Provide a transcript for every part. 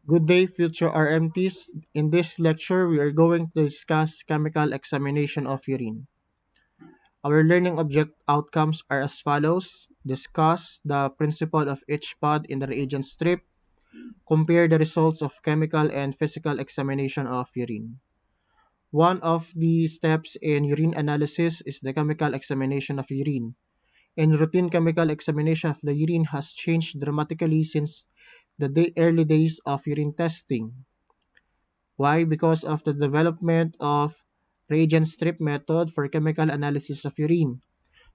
Good day, future RMTs. In this lecture, we are going to discuss chemical examination of urine. Our learning object outcomes are as follows. Discuss the principle of each pod in the reagent strip. Compare the results of chemical and physical examination of urine. One of the steps in urine analysis is the chemical examination of urine. And routine chemical examination of the urine has changed dramatically since the early days of urine testing. Why? Because of the development of reagent strip method for chemical analysis of urine.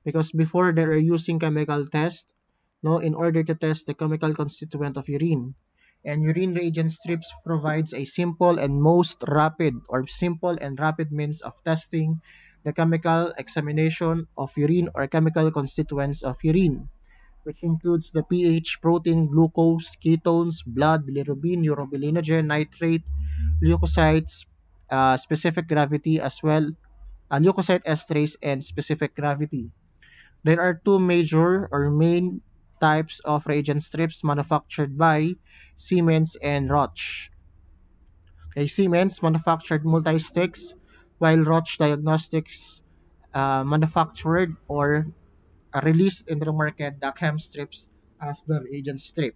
Because before they are using chemical test, no, in order to test the chemical constituent of urine. And urine reagent strips provides a simple and most rapid or simple and rapid means of testing the chemical examination of urine or chemical constituents of urine, which includes the pH, protein, glucose, ketones, blood, bilirubin, urobilinogen, nitrate, leukocytes, specific gravity as well, leukocyte esterase, and specific gravity. There are two major or main types of reagent strips manufactured by Siemens and Roche. Okay, Siemens manufactured multi-sticks, while Roche Diagnostics manufactured or released in the market the chem strips as the reagent strip.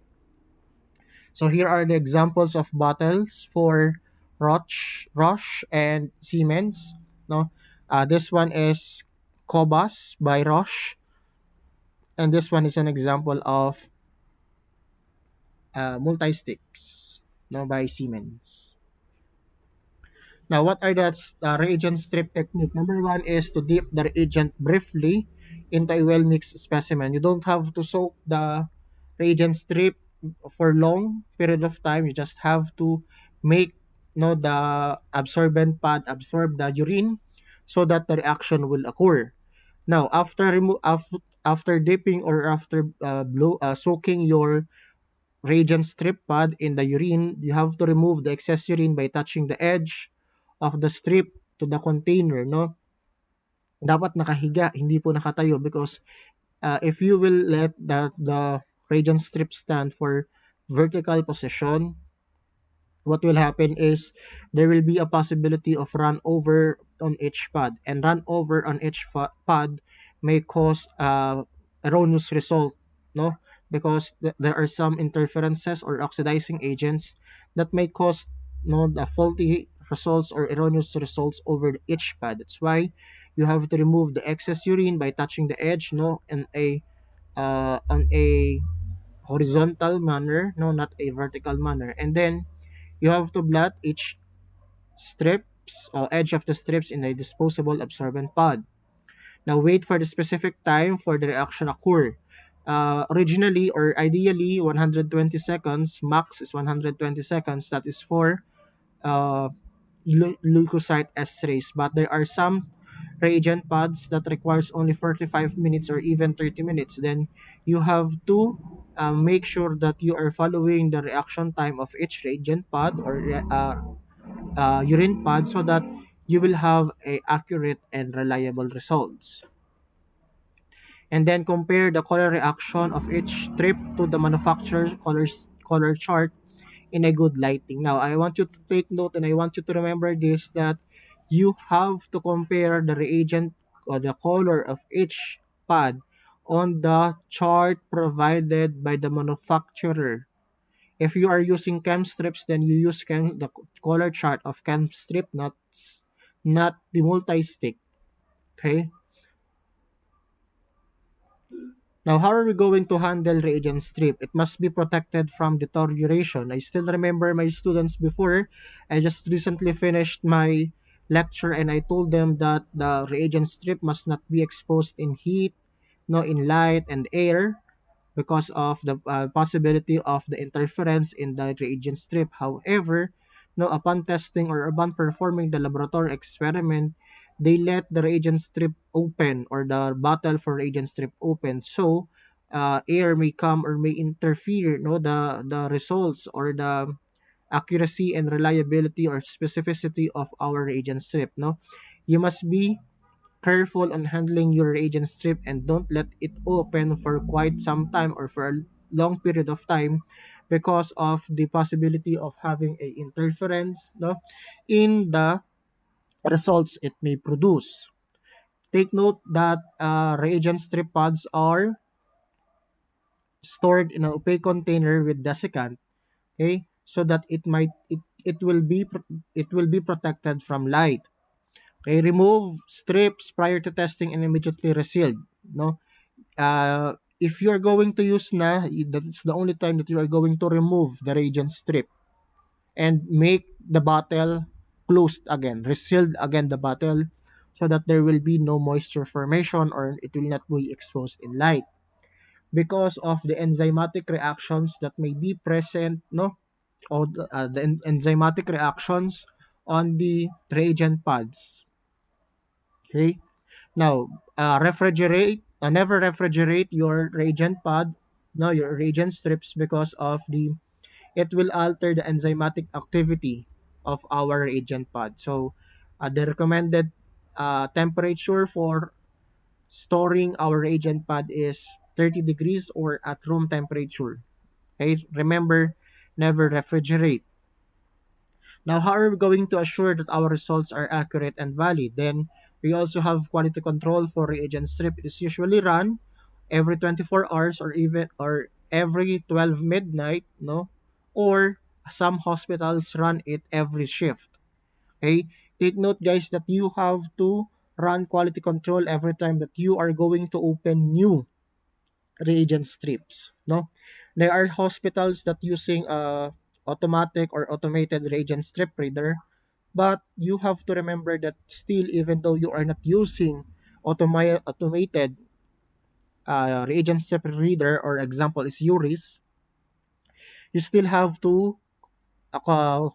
So here are the examples of bottles for Roche and Siemens. No, this one is Cobas by Roche, and this one is an example of multi-sticks, no, by Siemens. Now, what are the reagent strip technique? Number one is to dip the reagent briefly into a well-mixed specimen. You don't have to soak the reagent strip for long period of time. You just have to make the absorbent pad absorb the urine so that the reaction will occur. Now, after dipping or after soaking your reagent strip pad in the urine, you have to remove the excess urine by touching the edge of the strip to the container, no? Dapat nakahiga, hindi po nakatayo because if you will let the reagent strip stand for vertical position, what will happen is there will be a possibility of run over on each pad, and run over on each pad may cause erroneous result, no, because there are some interferences or oxidizing agents that may cause the faulty results or erroneous results over each pad. That's why you have to remove the excess urine by touching the edge, no, in a on a horizontal manner, no, not a vertical manner, and then you have to blot each strips or edge of the strips in a disposable absorbent pad. Now wait for the specific time for the reaction occur. Originally or ideally 120 seconds, max is 120 seconds, that is for uh, leukocyte esterase, but there are some reagent pads that requires only 45 minutes or even 30 minutes. Then you have to make sure that you are following the reaction time of each reagent pad or urine pad so that you will have a accurate and reliable results. And then compare the color reaction of each strip to the manufacturer's color chart in a good lighting. Now, I want you to take note and I want you to remember this, that you have to compare the reagent or the color of each pad on the chart provided by the manufacturer. If you are using chem strips, then you use the color chart of chem strip, not the multi-stick. Okay. Now, how are we going to handle reagent strip? It must be protected from deterioration. I still remember my students before. I just recently finished my lecture and I told them that the reagent strip must not be exposed in heat, no, in light and air, because of the possibility of the interference in the reagent strip. However, no, upon testing or upon performing the laboratory experiment, they let the reagent strip open or the bottle for reagent strip open. So, air may come or may interfere, no, the results or the accuracy and reliability or specificity of our reagent strip, no. You must be careful on handling your reagent strip and don't let it open for quite some time or for a long period of time, because of the possibility of having a interference, no, in the results it may produce. Take note that reagent strip pods are stored in an opaque container with desiccant, okay, so that it will be protected from light. Okay, remove strips prior to testing and immediately resealed. No, if you are going to use na, that's the only time that you are going to remove the reagent strip and make the bottle closed again, resealed again the bottle, so that there will be no moisture formation or it will not be exposed in light because of the enzymatic reactions that may be present, no, or the enzymatic reactions on the reagent pads. Okay. Now, never refrigerate your reagent pad, no, your reagent strips because of it will alter the enzymatic activity of our reagent pad. So, the recommended temperature for storing our reagent pad is 30 degrees or at room temperature. Okay, remember, never refrigerate. Now, how are we going to assure that our results are accurate and valid? Then, we also have quality control for reagent strip. It is usually run every 24 hours or every 12 midnight, no? Or some hospitals run it every shift. Okay? Take note, guys, that you have to run quality control every time that you are going to open new reagent strips, no? There are hospitals that using automatic or automated reagent strip reader, but you have to remember that still, even though you are not using automated reagent strip reader, or example is URIS, you still have to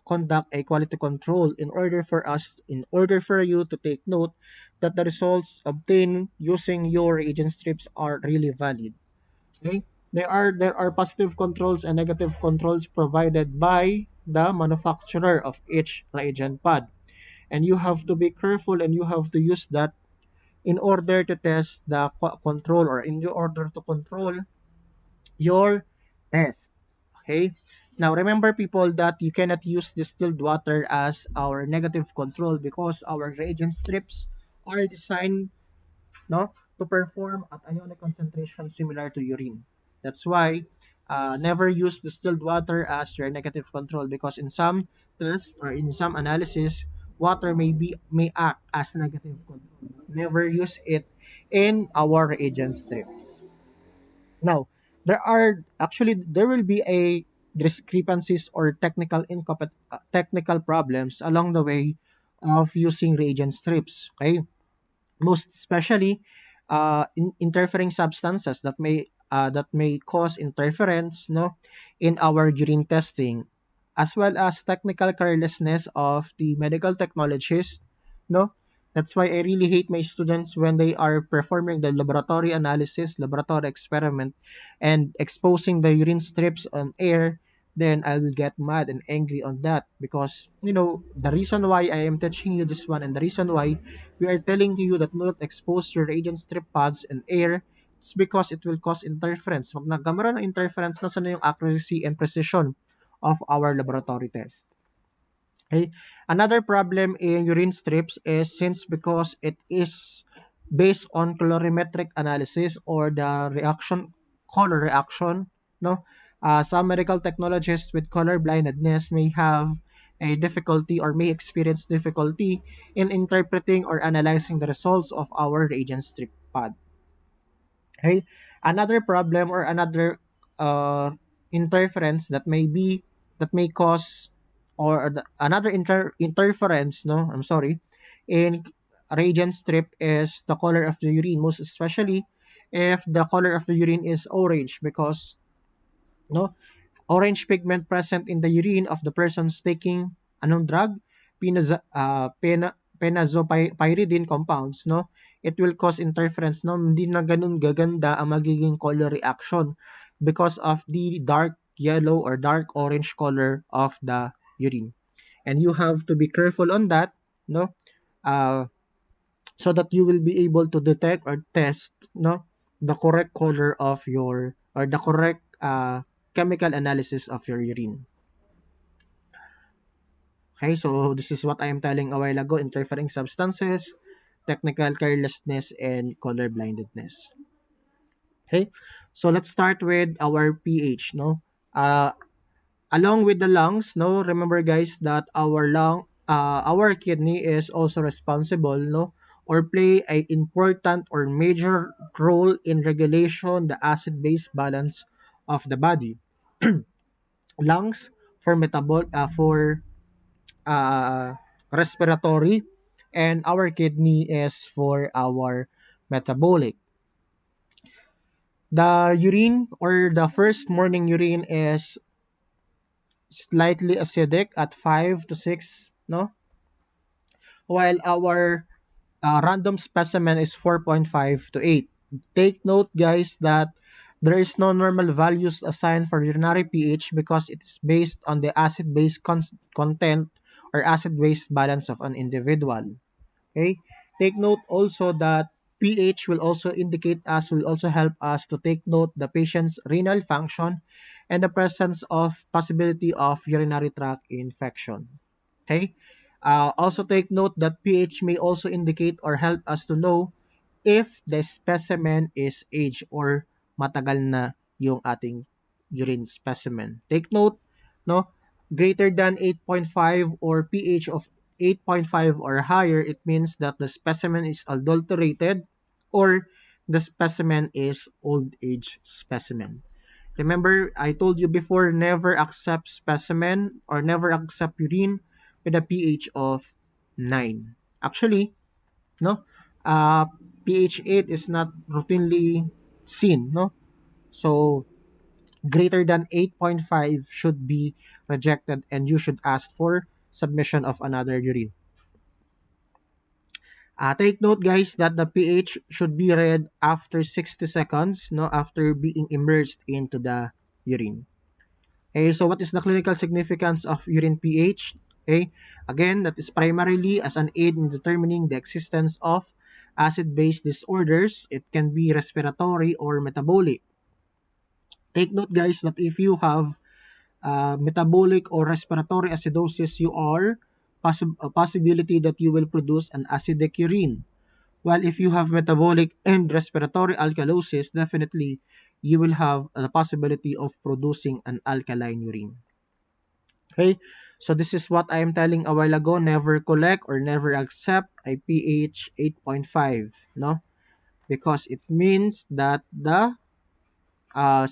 conduct a quality control in order for you to take note that the results obtained using your reagent strips are really valid. Okay? There are positive controls and negative controls provided by the manufacturer of each reagent pad. And you have to be careful and you have to use that in order to test the control, or in order to control your test. Okay? Now remember, people, that you cannot use distilled water as our negative control because our reagent strips are designed, no, to perform at ionic concentration similar to urine. That's why never use distilled water as your negative control, because in some tests or in some analysis, water may act as negative control. Never use it in our reagent strip. Now, there will be a discrepancies or technical problems along the way of using reagent strips. Okay, most especially interfering substances that may cause interference, no, in our urine testing, as well as technical carelessness of the medical technologists, no. That's why I really hate my students when they are performing the laboratory analysis, laboratory experiment, and exposing the urine strips on air. Then I will get mad and angry on that, because the reason why I am teaching you this one, and the reason why we are telling you that not expose your reagent strip pads in air, it's because it will cause interference. Pag nagkameron ng interference, nasa na yung accuracy and precision of our laboratory test. Okay. Another problem in urine strips is, since because it is based on colorimetric analysis, or the color reaction, no, some medical technologists with color blindness may have a difficulty or may experience difficulty in interpreting or analyzing the results of our reagent strip pad. Okay. Another problem, or another interference that may cause, or another interference, no, I'm sorry, in reagent strip is the color of the urine, most especially if the color of the urine is orange, because no, orange pigment present in the urine of the persons taking anong drug, penazopyridine compounds, no, it will cause interference, no, hindi na ganun gaganda ang magiging color reaction because of the dark yellow or dark orange color of the urine. And you have to be careful on that, no, so that you will be able to detect or test, no, the correct color of your, or the correct chemical analysis of your urine. Okay, so this is what I am telling a while ago: interfering substances, technical carelessness, and color blindedness. Okay, so let's start with our pH. No, along with the lungs. No, remember guys that our kidney is also responsible. No, or play a important or major role in regulation the acid-base balance of the body. Lungs for uh, respiratory, and our kidney is for our metabolic. The urine or the first morning urine is slightly acidic at 5 to 6, no? While our random specimen is 4.5 to 8. Take note guys that there is no normal values assigned for urinary pH because it is based on the acid-base content or acid-base balance of an individual. Okay? Take note also that pH will also help us to take note the patient's renal function and the presence of possibility of urinary tract infection. Okay? Also take note that pH may also indicate or help us to know if the specimen is aged or matagal na yung ating urine specimen. Take note, no, greater than 8.5 or pH of 8.5 or higher, it means that the specimen is adulterated or the specimen is old age specimen. Remember, I told you before, never accept specimen or never accept urine with a pH of 9. Actually, no, uh, pH 8 is not routinely seen, no? So, greater than 8.5 should be rejected and you should ask for submission of another urine. Take note guys that the pH should be read after 60 seconds, no, after being immersed into the urine. Okay, so what is the clinical significance of urine pH? Okay, again, that is primarily as an aid in determining the existence of acid-base disorders. It can be respiratory or metabolic. Take note guys that if you have metabolic or respiratory acidosis, you are a possibility that you will produce an acidic urine. While if you have metabolic and respiratory alkalosis, definitely you will have the possibility of producing an alkaline urine. Okay, so this is what I am telling a while ago: never collect or never accept a pH 8.5, no? Because it means that the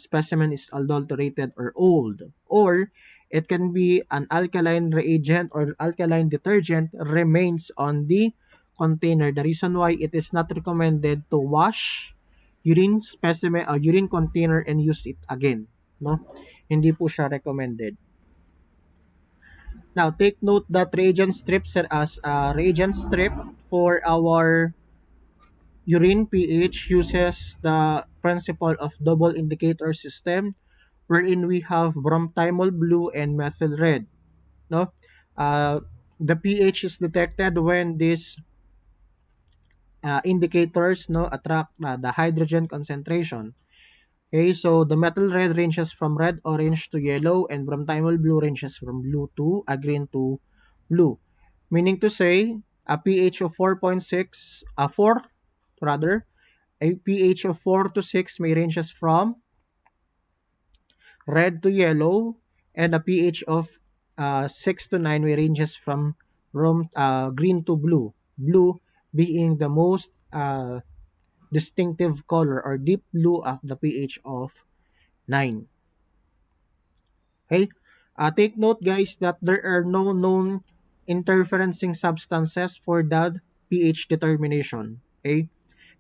specimen is adulterated or old. Or it can be an alkaline reagent or alkaline detergent remains on the container. The reason why it is not recommended to wash urine specimen or urine container and use it again, no? Hindi po siya recommended. Now, take note that reagent strips as reagent strip for our urine pH uses the principle of double indicator system wherein we have bromothymol blue and methyl red. No, the pH is detected when these indicators attract the hydrogen concentration. Okay, so the methyl red ranges from red orange to yellow, and bromothymol blue ranges from blue to green to blue. Meaning to say, a pH of 4.6, 4 rather, a pH of 4 to 6 may ranges from red to yellow, and a pH of 6 to 9 may ranges from green to blue. Blue being the most distinctive color or deep blue of the pH of 9. Okay? Take note guys that there are no known interferencing substances for the pH determination. Okay?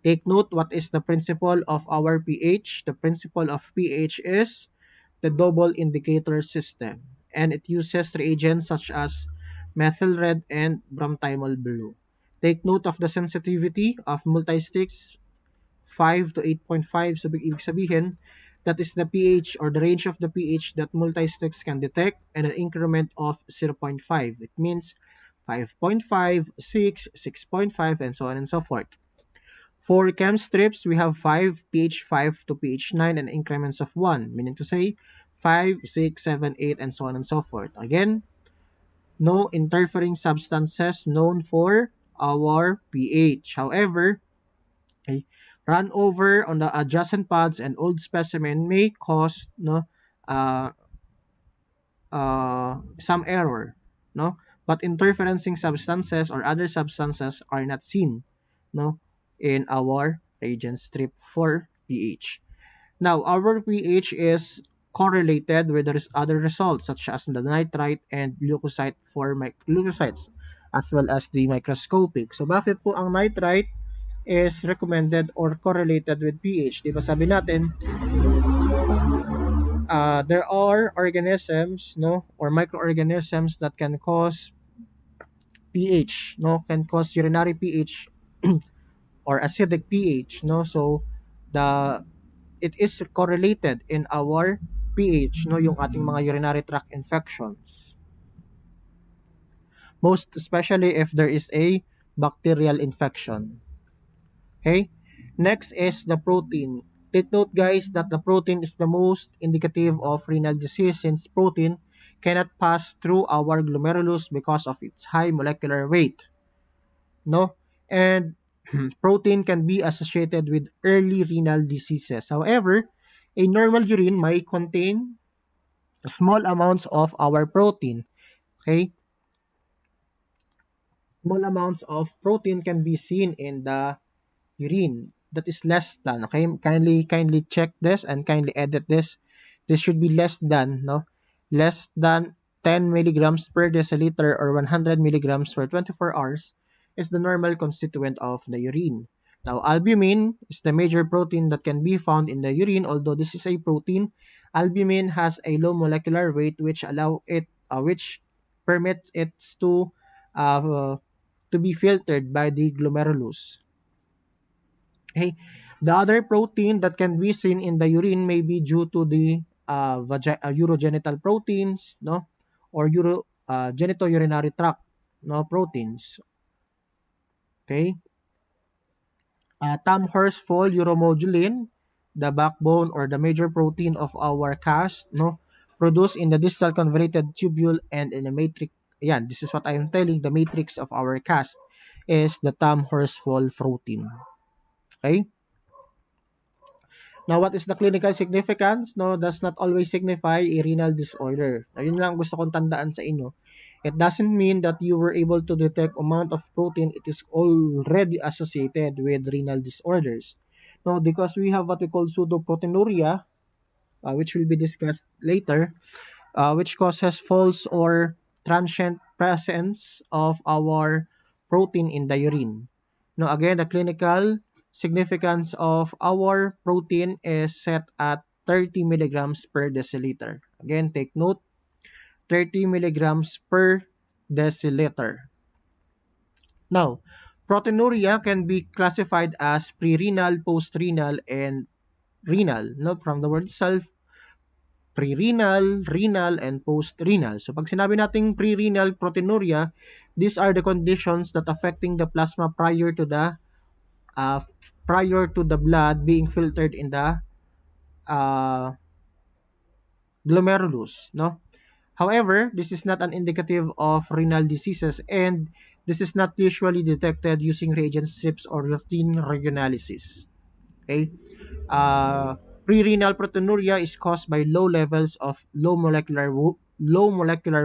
Take note what is the principle of our pH. The principle of pH is the double indicator system, and it uses reagents such as methyl red and bromothymol blue. Take note of the sensitivity of multisticks 5 to 8.5. So ibig sabihin, that is the pH or the range of the pH that multisticks can detect, and an increment of 0.5. It means 5.5, 6, 6.5, and so on and so forth. For chem strips, we have 5, pH 5 to pH 9, and increments of 1, meaning to say 5, 6, 7, 8, and so on and so forth. Again, no interfering substances known for our pH. However, okay, run over on the adjacent pads and old specimen may cause uh, some error, no? But interferencing substances or other substances are not seen, no, in our reagent strip for pH. Now, our pH is correlated with the other results such as the nitrite and leukocyte for leukocytes as well as the microscopic. So, bakit po ang nitrite is recommended or correlated with pH? Di ba sabi natin, there are organisms, no, or microorganisms that can cause pH, no, can cause urinary pH or acidic pH, no. So the it is correlated in our pH, no, yung ating mga urinary tract infections. Most especially if there is a bacterial infection. Okay? Next is the protein. Take note guys that the protein is the most indicative of renal disease since protein cannot pass through our glomerulus because of its high molecular weight. No? And protein can be associated with early renal diseases. However, a normal urine might contain small amounts of our protein. Okay? Small amounts of protein can be seen in the urine. That is less than. Okay? Kindly check this and kindly edit this. This should be less than, no? Less than 10 milligrams per deciliter or 100 milligrams for 24 hours is the normal constituent of the urine. Now, albumin is the major protein that can be found in the urine. Although this is a protein, albumin has a low molecular weight which permits it to be filtered by the glomerulus. Okay. The other protein that can be seen in the urine may be due to the urogenital proteins, no, or genitourinary tract, no, proteins. Okay. Tam-Horsfall uromodulin, the backbone or the major protein of our cast, no, produced in the distal convoluted tubule and in the matrix. Yan, this is what I am telling. The matrix of our cast is the Tam-Horsfall protein. Okay. Now, what is the clinical significance? No, does not always signify a renal disorder. Now, yun lang gusto kong tandaan sa inyo. It doesn't mean that you were able to detect amount of protein. It is already associated with renal disorders. No, because we have what we call pseudoproteinuria, which will be discussed later, which causes false or transient presence of our protein in the urine. Now, again, the clinical significance of our protein is set at 30 milligrams per deciliter. Again, take note, 30 milligrams per deciliter. Now, proteinuria can be classified as pre-renal, post-renal, and renal. No, from the word itself, pre-renal, renal, and post-renal. So, pag sinabi nating pre-renal proteinuria, these are the conditions that affecting the plasma prior to the blood being filtered in the glomerulus, no? However, this is not an indicative of renal diseases and this is not usually detected using reagent strips or routine urinalysis. Okay? Pre-renal proteinuria is caused by low levels of low molecular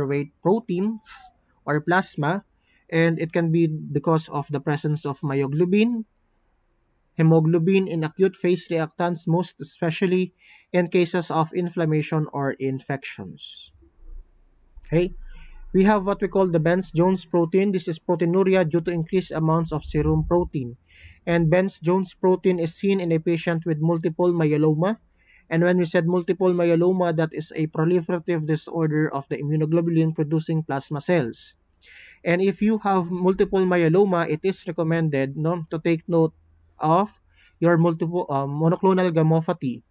weight proteins or plasma, and it can be because of the presence of myoglobin, hemoglobin in acute phase reactants, most especially in cases of inflammation or infections. Okay, we have what we call the Bence-Jones protein. This is proteinuria due to increased amounts of serum protein. And Bence-Jones protein is seen in a patient with multiple myeloma. And when we said multiple myeloma, that is a proliferative disorder of the immunoglobulin producing plasma cells. And if you have multiple myeloma, it is recommended, no, to take note of your multiple monoclonal gammopathy.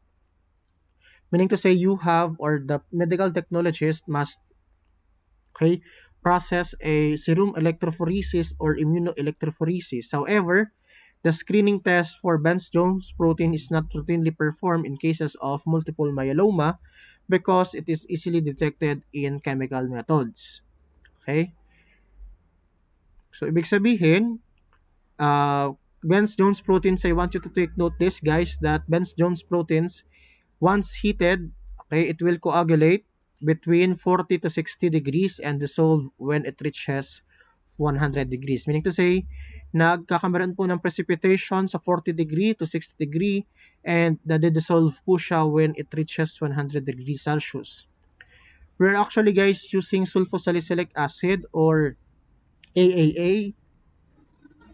Meaning to say you have, or the medical technologist must, okay, process a serum electrophoresis or immunoelectrophoresis. However, the screening test for Bence-Jones protein is not routinely performed in cases of multiple myeloma, because it is easily detected in chemical methods. Okay? So, ibig sabihin, Bence-Jones proteins, I want you to take note this, guys, that Bence-Jones proteins, once heated, okay, it will coagulate between 40 to 60 degrees and dissolve when it reaches 100 degrees. Meaning to say, nagkakameron po ng precipitation sa 40 degree to 60 degree and nade-dissolve po siya when it reaches 100 degrees Celsius. We're actually, guys, using sulfosalicylic acid or AAA,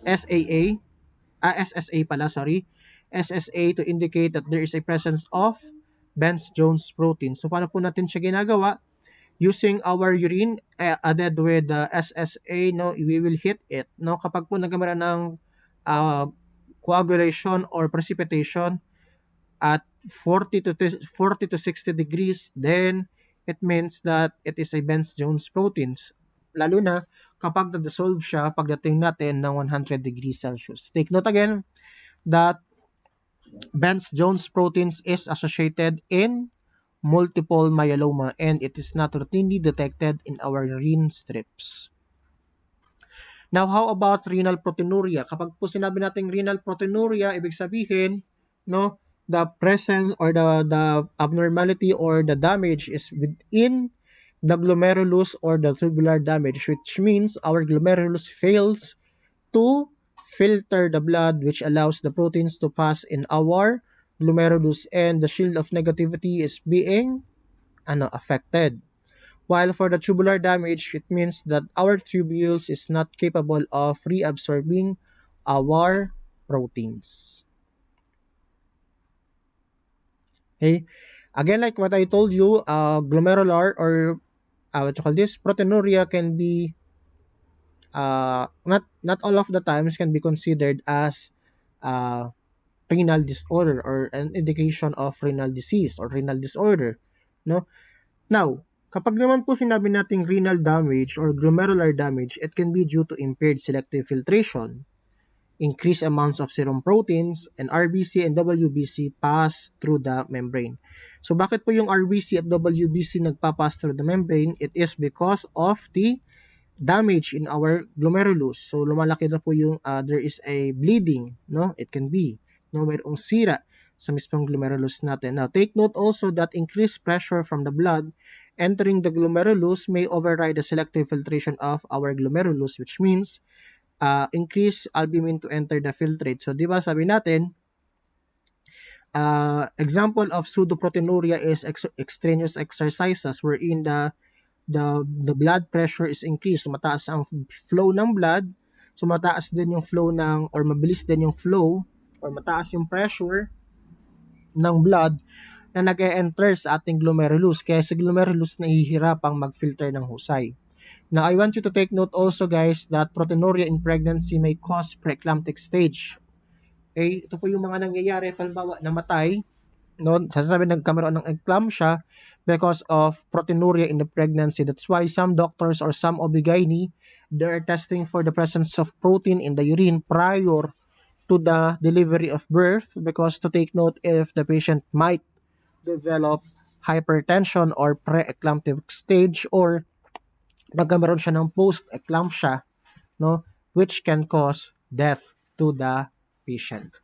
SAA, SSA pala, sorry, SSA to indicate that there is a presence of Bence-Jones protein. So, paano po natin siya ginagawa? Using our urine added with the SSA, no, we will hit it. No, kapag po nagkaroon ng coagulation or precipitation at 40 to 60 degrees, then it means that it is a Bence-Jones proteins. Lalo na kapag na-dissolve siya pagdating natin ng 100 degrees Celsius. Take note again that Bence-Jones proteins is associated in multiple myeloma and it is not routinely detected in our urine strips. Now, how about renal proteinuria? Kapag po sinabi natin renal proteinuria, ibig sabihin, no, the presence or the abnormality or the damage is within the glomerulus or the tubular damage, which means our glomerulus fails to filter the blood, which allows the proteins to pass in our glomerulus and the shield of negativity is being affected. While for the tubular damage, it means that our tubules is not capable of reabsorbing our proteins. Okay. Again, like what I told you, glomerular or what you call this, proteinuria can be not all of the times can be considered as renal disorder or an indication of renal disease or renal disorder, no? Now, kapag naman po sinabi nating renal damage or glomerular damage, it can be due to impaired selective filtration, increased amounts of serum proteins, and RBC and WBC pass through the membrane. So, bakit po yung RBC at WBC nagpa-pass through the membrane? It is because of the damage in our glomerulus. So, lumalaki na po yung there is a bleeding, no? It can be, no? Mayroong sira sa mismong glomerulus natin. Now, take note also that increased pressure from the blood entering the glomerulus may override the selective filtration of our glomerulus, which means increase albumin to enter the filtrate. So, di ba sabi natin, example of pseudoproteinuria is extraneous exercises wherein the blood pressure is increased. So, mataas ang flow ng blood. So, mataas din yung flow ng, or mabilis din yung flow, or mataas yung pressure ng blood na nag-e-enter sa ating glomerulus. Kaya sa glomerulus nahihirapang mag-filter ng husay. Now, I want you to take note also, guys, that proteinuria in pregnancy may cause preeclamptic stage. Okay? Ito po yung mga nangyayari, halimbawa, namatay, no? Sasabi nagkameron ng eclampsia because of proteinuria in the pregnancy. That's why some doctors or some OB/GYN, they're testing for the presence of protein in the urine prior to the delivery of birth, because to take note if the patient might develop hypertension or pre-eclamptic stage or magkameron siya ng post-eclampsia, no, which can cause death to the patient.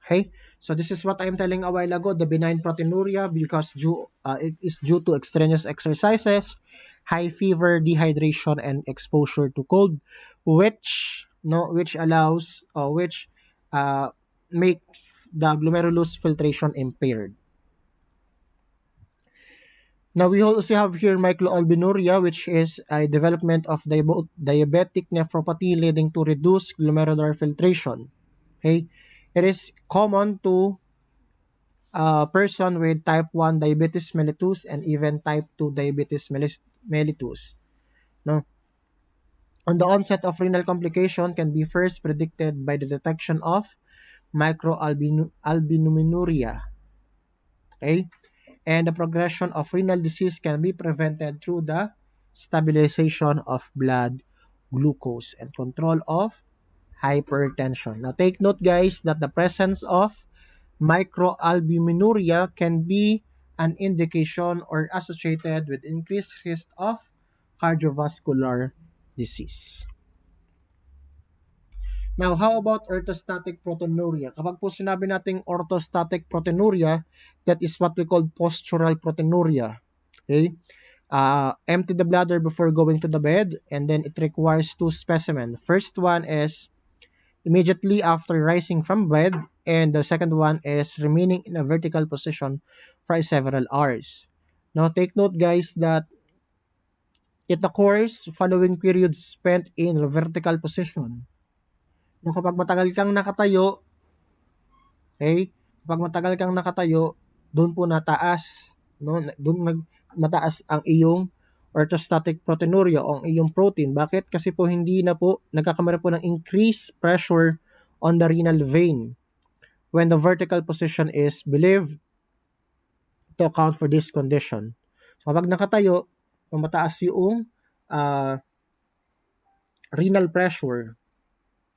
Okay, so this is what I'm telling a while ago, the benign proteinuria, because it is due to extraneous exercises, high fever, dehydration, and exposure to cold, which allows make the glomerulus filtration impaired. Now, we also have here microalbuminuria, which is a development of diabetic nephropathy leading to reduced glomerular filtration. Okay, it is common to a person with type 1 diabetes mellitus and even type 2 diabetes mellitus. No? On the onset of renal complication can be first predicted by the detection of microalbuminuria. Okay? And the progression of renal disease can be prevented through the stabilization of blood glucose and control of hypertension. Now, take note, guys, that the presence of Microalbuminuria can be an indication or associated with increased risk of cardiovascular disease. Now, how about orthostatic proteinuria? Kapag po sinabi nating orthostatic proteinuria, that is what we call postural proteinuria. Okay? Empty the bladder before going to the bed, and then it requires two specimens. First one is immediately after rising from bed, and the second one is remaining in a vertical position for several hours. Now, take note guys that it occurs following periods spent in a vertical position. Now, kapag matagal kang nakatayo, okay, kapag matagal kang nakatayo, doon po nataas, no? Doon mataas ang iyong orthostatic proteinuria o ang iyong protein. Bakit? Kasi po hindi na po nagkakaroon po ng increased pressure on the renal vein when the vertical position is believed to account for this condition. So, kapag nakatayo, mataas yung renal pressure,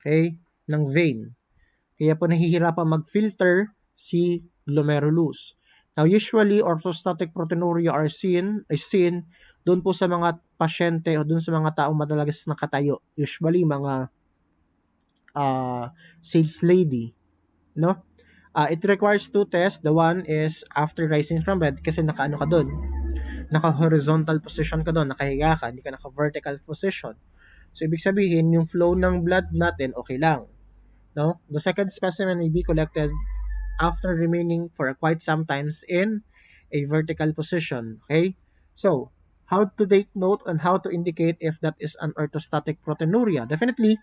okay, ng vein. Kaya po nahihirapan mag-filter si glomerulus. Now, usually, orthostatic proteinuria is seen doon po sa mga pasyente o doon sa mga taong madalas nakatayo. Usually, mga sales lady, no? It requires two tests. The one is after rising from bed kasi naka-ano ka doon. Naka-horizontal position ka doon, nakahiga ka, hindi ka naka-vertical position. So, ibig sabihin, yung flow ng blood natin, okay lang. No? The second specimen may be collected after remaining for quite some times in a vertical position. Okay? So, how to take note on how to indicate if that is an orthostatic proteinuria? Definitely,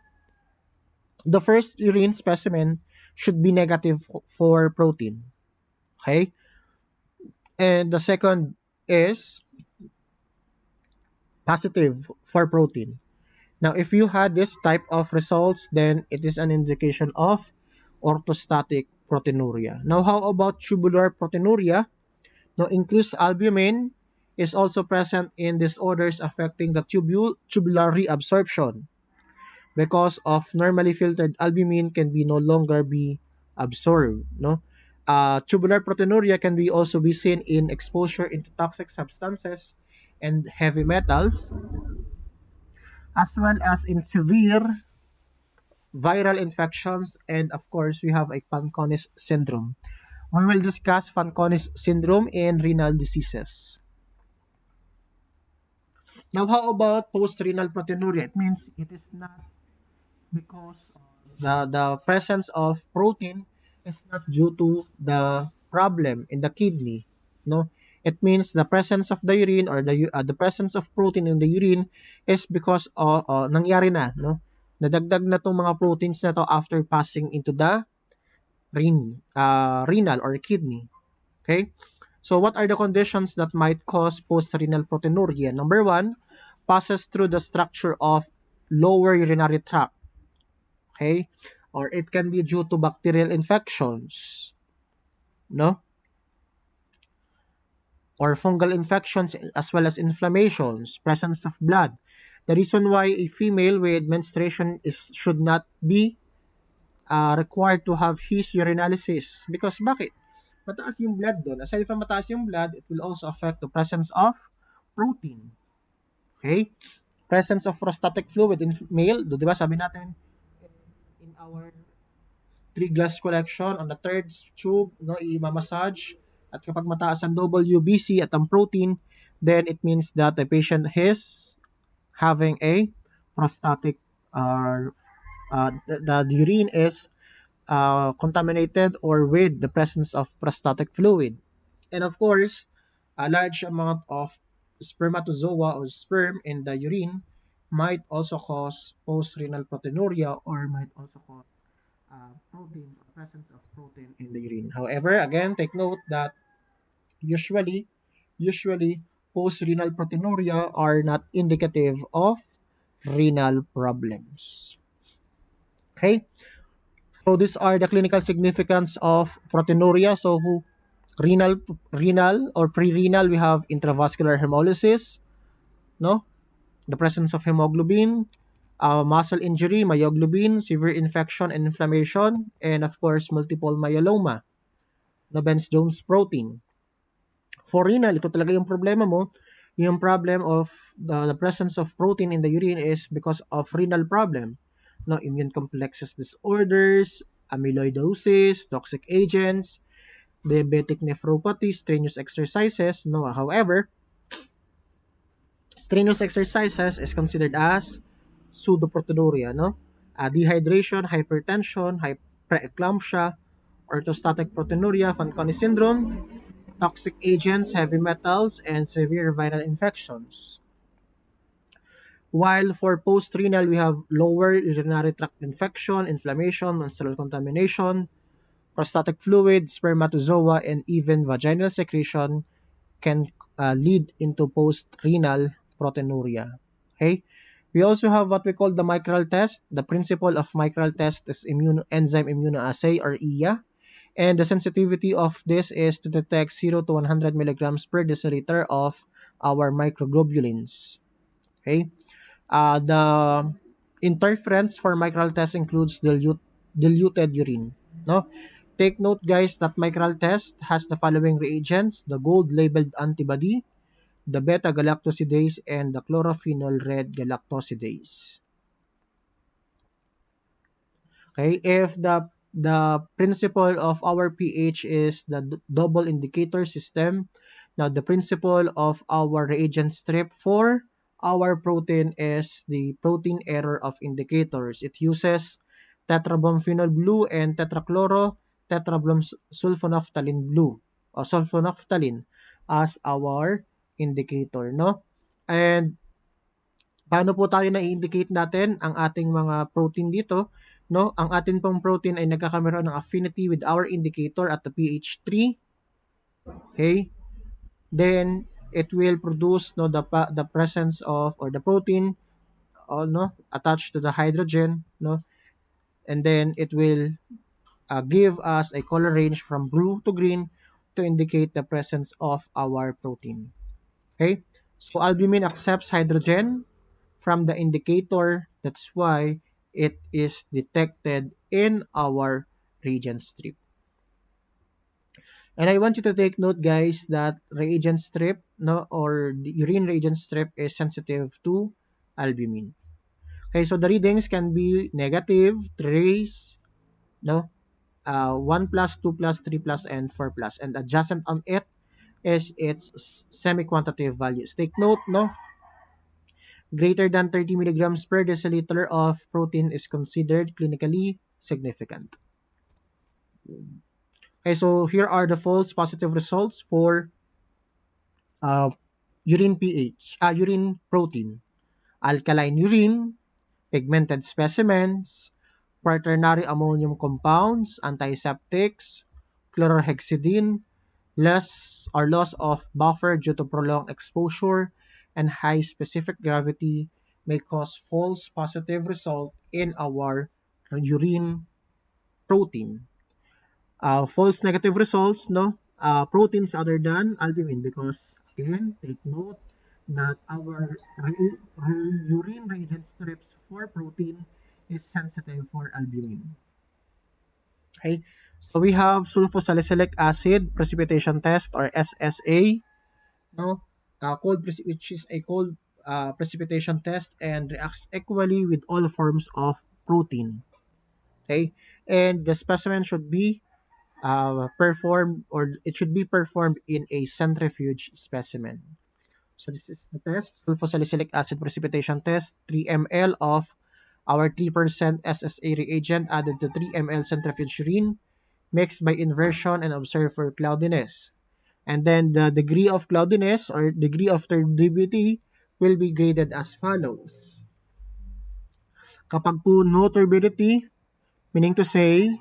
the first urine specimen should be negative for protein. Okay? And the second is positive for protein. Now, if you had this type of results, then it is an indication of orthostatic proteinuria. Now, how about tubular proteinuria? Now, increased albumin is also present in disorders affecting the tubular reabsorption because of normally filtered albumin can be no longer be absorbed. No, tubular proteinuria can be also be seen in exposure into toxic substances and heavy metals, as well as in severe viral infections, and of course, we have a Fanconi's syndrome. We will discuss Fanconi's syndrome and renal diseases. Now, how about post-renal proteinuria? It means it is not because the presence of protein is not due to the problem in the kidney. No, it means the presence of the urine or the presence of protein in the urine is because nangyari na, no? Nadagdag na tong mga proteins na to after passing into the renal or kidney. Okay? So what are the conditions that might cause post-renal proteinuria? Number one, passes through the structure of lower urinary tract. Okay? Or it can be due to bacterial infections. No? Or fungal infections as well as inflammations, presence of blood. The reason why a female with menstruation should not be required to have his urinalysis. Because bakit? Mataas yung blood doon. Aside from mataas yung blood, it will also affect the presence of protein. Okay? Presence of prostatic fluid in male. Di ba sabi natin in our 3-glass collection on the third tube, no, i-massage. At kapag mataas ang WBC at ang protein, then it means that the patient is having a prostatic the urine is contaminated or with the presence of prostatic fluid. And of course, a large amount of spermatozoa or sperm in the urine might also cause post-renal proteinuria or might also cause protein or presence of protein in the urine. However, again, take note that usually post-renal proteinuria are not indicative of renal problems. Okay? So these are the clinical significance of proteinuria. So renal or pre-renal, we have intravascular hemolysis, no? The presence of hemoglobin, muscle injury, myoglobin, severe infection and inflammation, and of course multiple myeloma. na Bence-Jones protein. For renal, ito talaga yung problema mo. Yung problem of the presence of protein in the urine is because of renal problem. No, immune complexes disorders, amyloidosis, toxic agents, diabetic nephropathy, strenuous exercises. No, however, strenuous exercises is considered as pseudoproteinuria, no? Dehydration, hypertension, preeclampsia, orthostatic proteinuria, Fanconi syndrome, toxic agents, heavy metals, and severe viral infections. While for post-renal, we have lower urinary tract infection, inflammation, menstrual contamination, prostatic fluid, spermatozoa, and even vaginal secretion can lead into post-renal proteinuria. Okay? We also have what we call the Micral Test. The principle of Micral Test is enzyme immunoassay or EIA. And the sensitivity of this is to detect 0 to 100 milligrams per deciliter of our microglobulins. Okay? The interference for Micral Test includes diluted urine. No? Take note, guys, that Micral Test has the following reagents: the gold-labeled antibody, the beta-galactosidase, and the chlorophenol red galactosidase. Okay, if the principle of our pH is the double indicator system, now the principle of our reagent strip for our protein is the protein error of indicators. It uses tetrabromophenol blue and tetrachloro tetrabromsulfonophthalin blue or sulfonophthalin as our indicator, no? And paano po tayo na-indicate natin ang ating mga protein dito? No, ang atin pong protein ay nagkakaroon ng affinity with our indicator at the pH 3. Okay? Then it will produce the presence of or the protein attached to the hydrogen, no? And then it will give us a color range from blue to green to indicate the presence of our protein. Okay? So albumin accepts hydrogen from the indicator. That's why it is detected in our reagent strip. And I want you to take note, guys, that reagent strip, or the urine reagent strip is sensitive to albumin. Okay, so the readings can be negative, trace, 1 plus, 2 plus, 3 plus, and 4 plus. And adjacent on it is its semi-quantitative values. Take note, greater than 30 milligrams per deciliter of protein is considered clinically significant. Okay, so here are the false positive results for urine urine protein. Alkaline urine, pigmented specimens, quaternary ammonium compounds, antiseptics, chlorhexidine, loss of buffer due to prolonged exposure, and high specific gravity may cause false positive result in our urine protein. False negative results, proteins other than albumin, because again, take note that our urine reagent strips for protein is sensitive for albumin. Okay, so we have sulfosalicylic acid precipitation test or SSA, which is a cold precipitation test and reacts equally with all forms of protein. Okay, and the specimen should be performed in a centrifuge specimen. So this is the test, sulfosalicylic acid precipitation test, 3 ml of our 3% SSA reagent added to 3 ml centrifuge urine, mixed by inversion and observed for cloudiness. And then the degree of cloudiness or degree of turbidity will be graded as follows. Kapag po no turbidity, meaning to say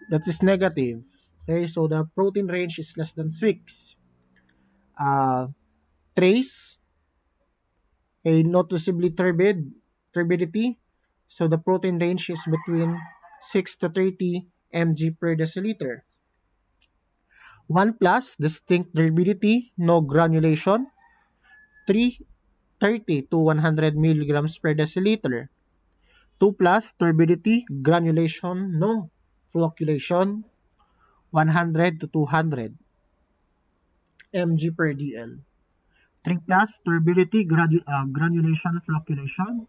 that is negative. Okay, so the protein range is less than 6. Trace, a noticeably turbidity. So the protein range is between 6 to 30 mg per deciliter. 1 plus, distinct turbidity, no granulation, 30 to 100 milligrams per deciliter. 2 plus, turbidity, granulation, no flocculation. 100 to 200 mg per dl. 3 plus, turbidity, granulation, flocculation,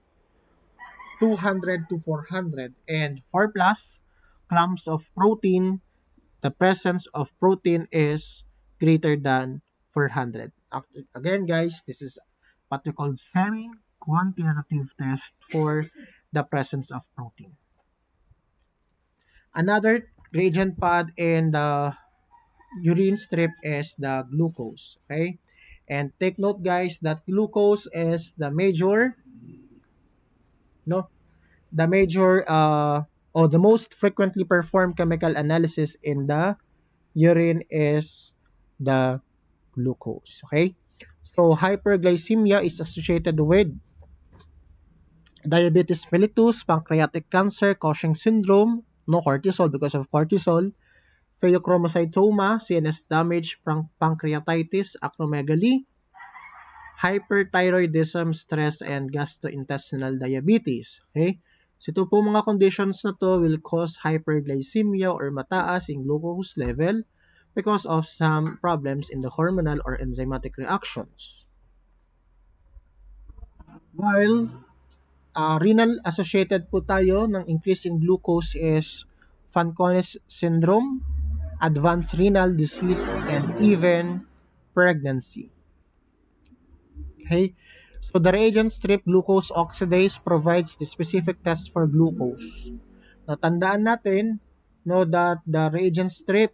200 to 400. And 4 plus, clumps of protein, the presence of protein is greater than 400. Again, guys, this is what we call semi-quantitative test for the presence of protein. Another reagent pad in the urine strip is the glucose. Okay, and take note, guys, that glucose is the major, no, the major or the most frequently performed chemical analysis in the urine is the glucose. Okay, so hyperglycemia is associated with diabetes mellitus, pancreatic cancer, Cushing syndrome, no cortisol because of cortisol, pheochromocytoma, CNS damage, pancreatitis, acromegaly, hyperthyroidism, stress, and gastrointestinal diabetes. Okay? So ito po mga conditions na to will cause hyperglycemia or mataas in glucose level because of some problems in the hormonal or enzymatic reactions. While renal associated po tayo ng increase in glucose is Fanconi's syndrome, advanced renal disease, and even pregnancy. Okay? So the reagent strip glucose oxidase provides the specific test for glucose. Now, tandaan natin that the reagent strip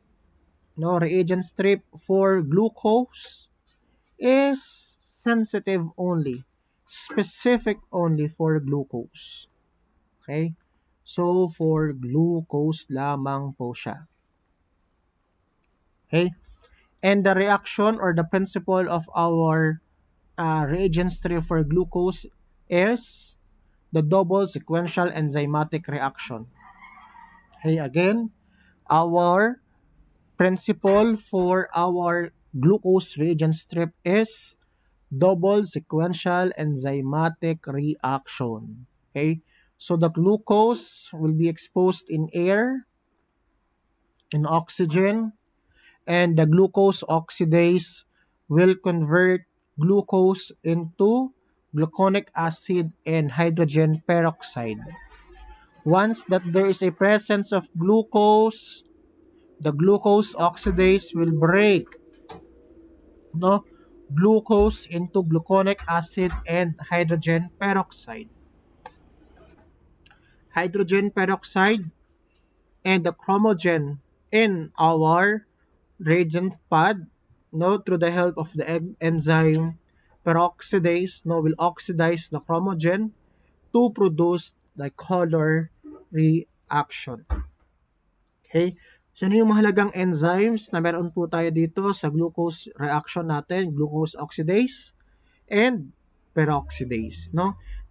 for glucose is sensitive only, specific only for glucose. Okay? So, for glucose lamang po siya. Okay? And the reaction or the principle of our reagent strip for glucose is the double sequential enzymatic reaction. Okay, again, our principle for our glucose reagent strip is double sequential enzymatic reaction. Okay, so the glucose will be exposed in air, in oxygen, and the glucose oxidase will convert glucose into gluconic acid and hydrogen peroxide. Once that there is a presence of glucose, the glucose oxidase will break glucose into gluconic acid and hydrogen peroxide. Hydrogen peroxide and the chromogen in our reagent pad, through the help of the enzyme peroxidase, will oxidize the chromogen to produce the color reaction. Okay? So, ano yung mahalagang enzymes na meron po tayo dito sa glucose reaction natin? Glucose oxidase and peroxidase.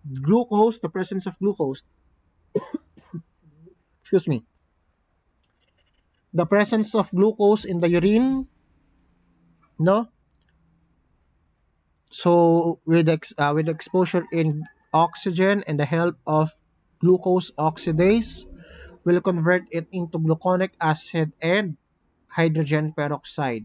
Glucose, the presence of glucose, excuse me, the presence of glucose in the urine, so with exposure in oxygen and the help of glucose oxidase, will convert it into gluconic acid and hydrogen peroxide.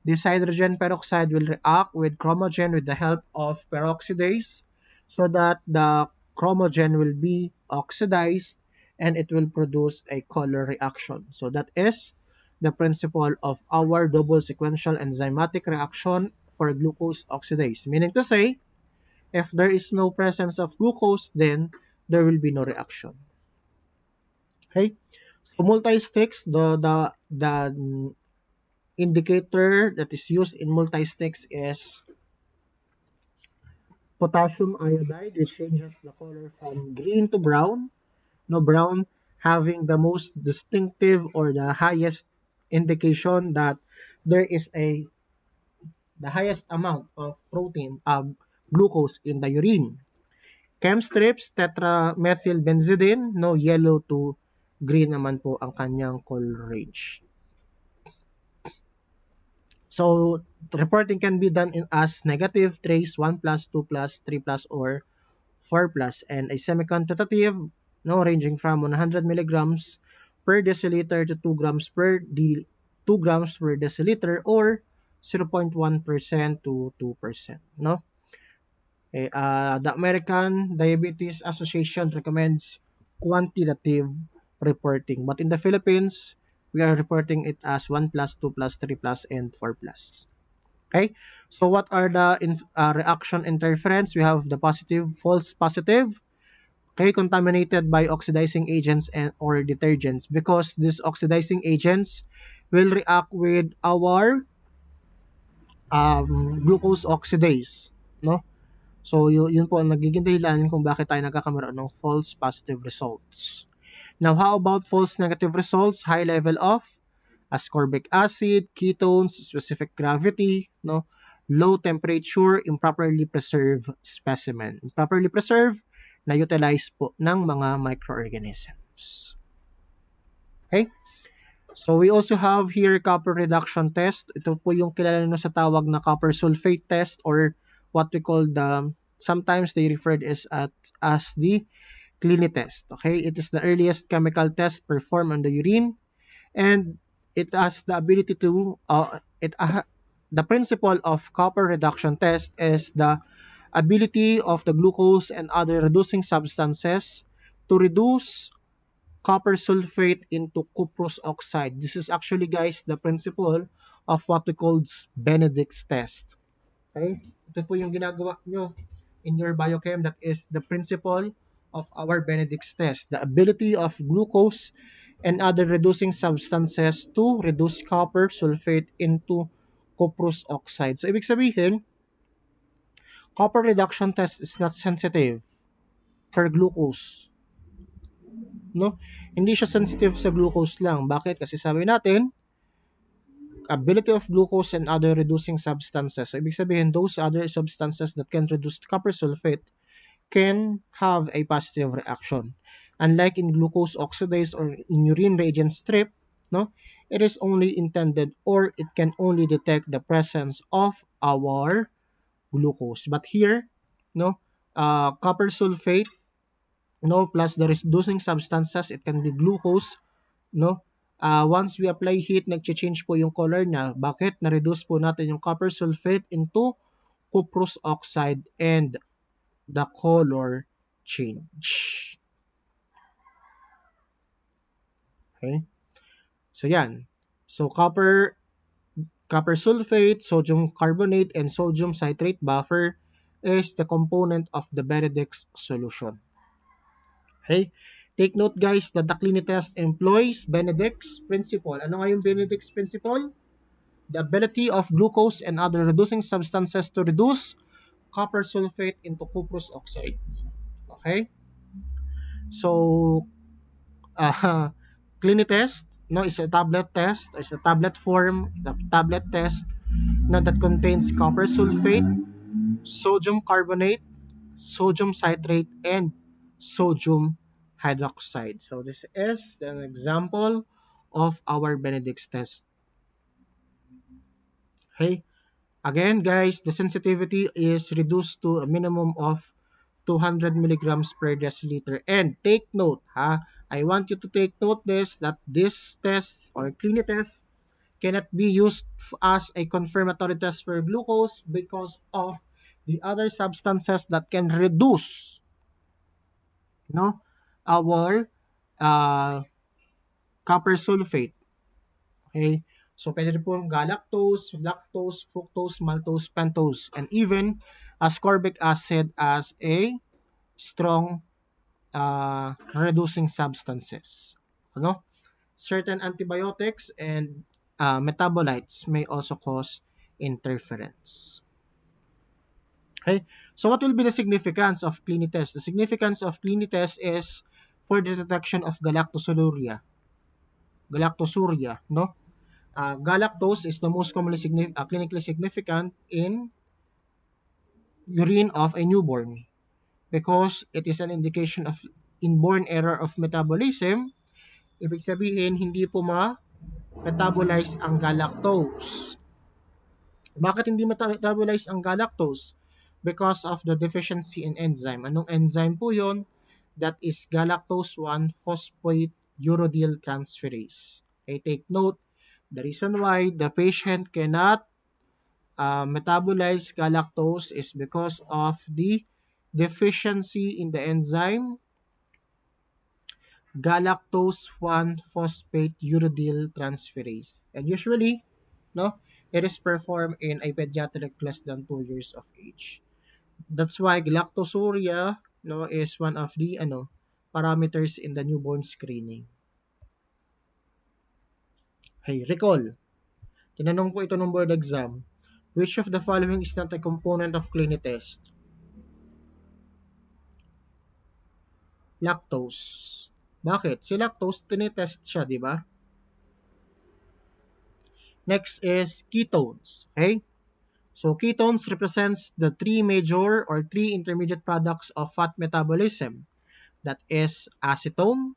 This hydrogen peroxide will react with chromogen with the help of peroxidase so that the chromogen will be oxidized and it will produce a color reaction. So that is the principle of our double sequential enzymatic reaction for glucose oxidase. Meaning to say, if there is no presence of glucose, then there will be no reaction. Okay? So multi-sticks, the indicator that is used in multi-sticks is potassium iodide, which changes the color from green to brown. Brown having the most distinctive or the highest indication that there is the highest amount of protein, glucose in the urine. Chem strips, tetramethylbenzidine, yellow to green naman po ang kanyang color range. So, reporting can be done as negative, trace, 1 plus, 2 plus, 3 plus, or 4 plus, and a semi-quantitative, ranging from 100 milligrams per deciliter to 2 grams per 2 grams per deciliter, or 0.1% to 2%, no? Okay, the American Diabetes Association recommends quantitative reporting, but in the Philippines, we are reporting it as 1 plus, 2 plus, 3 plus, and 4 plus. Okay, so what are the reaction interference? We have the positive, false positive, okay, contaminated by oxidizing agents and or detergents, because these oxidizing agents will react with our glucose oxidase, no? So yun po ang nagiging dahilan kung bakit tayo nagkakaroon ng false positive results. Now, how about false negative results? High level of ascorbic acid, ketones, specific gravity, no? Low temperature, improperly preserved specimen. Improperly preserved, na-utilize po ng mga microorganisms. Okay? So, we also have here copper reduction test. Ito po yung kilala nyo sa tawag na copper sulfate test, or what we call the, sometimes they referred as the Clinitest. Okay? It is the earliest chemical test performed on the urine, and it has the ability to, the principle of copper reduction test is the ability of the glucose and other reducing substances to reduce copper sulfate into cuprous oxide. This is actually, guys, the principle of what we call Benedict's test. Okay? Ito po yung ginagawa nyo in your biochem. That is the principle of our Benedict's test. The ability of glucose and other reducing substances to reduce copper sulfate into cuprous oxide. So, ibig sabihin, copper reduction test is not sensitive for glucose. No? Hindi siya sensitive sa glucose lang. Bakit? Kasi sabi natin, ability of glucose and other reducing substances. So, ibig sabihin, those other substances that can reduce copper sulfate can have a positive reaction. Unlike in glucose oxidase or in urine reagent strip, no, it is only intended, or it can only detect the presence of our glucose. But here, no, copper sulfate, no, plus the reducing substances, it can be glucose, no. Once we apply heat, nag-change po yung color niya. Bakit? Na-reduce po natin yung copper sulfate into cuprous oxide, and the color change. Okay? So, yan. So, copper sulfate, sodium carbonate, and sodium citrate buffer is the component of the Benedict's solution. Okay? Take note, guys, that the Clinitest employs Benedict's principle. Ano nga yung Benedict's principle? The ability of glucose and other reducing substances to reduce copper sulfate into cuprous oxide. Okay? So, Clinitest, no, is a tablet test, is a tablet form, is a tablet test, no, that contains copper sulfate, sodium carbonate, sodium citrate, and sodium hydroxide. So this is an example of our Benedict's test. Okay, again, guys, the sensitivity is reduced to a minimum of 200 milligrams per deciliter. And take note, I want you to take note that this test or Clinitest cannot be used as a confirmatory test for glucose because of the other substances that can reduce, no, our copper sulfate. Okay? So, pwede rin po galactose, lactose, fructose, maltose, pentose, and even ascorbic acid as a strong reducing substances. Ano? Certain antibiotics and metabolites may also cause interference. Okay? So, what will be the significance of Clinitest? The significance of Clinitest is for the detection of galactosuria. Galactosuria, no? Galactose is the most commonly clinically significant in urine of a newborn because it is an indication of inborn error of metabolism. Ibig sabihin, hindi po ma-metabolize ang galactose. Bakit hindi metabolize ang galactose? Because of the deficiency in enzyme. Anong enzyme po yon? That is galactose 1-phosphate uridyl transferase. Okay, take note, the reason why the patient cannot metabolize galactose is because of the deficiency in the enzyme galactose 1 phosphate uridyl transferase. And usually, no, it is performed in a pediatric less than 2 years of age. That's why galactosuria, no, is one of the parameters in the newborn screening. Hey, recall. Tinanong po ito ng board exam. Which of the following is not a component of Clinitest? Lactose. Bakit? Si lactose, tinitest siya, di ba? Next is ketones. Okay? So, ketones represents the three major or three intermediate products of fat metabolism. That is acetone,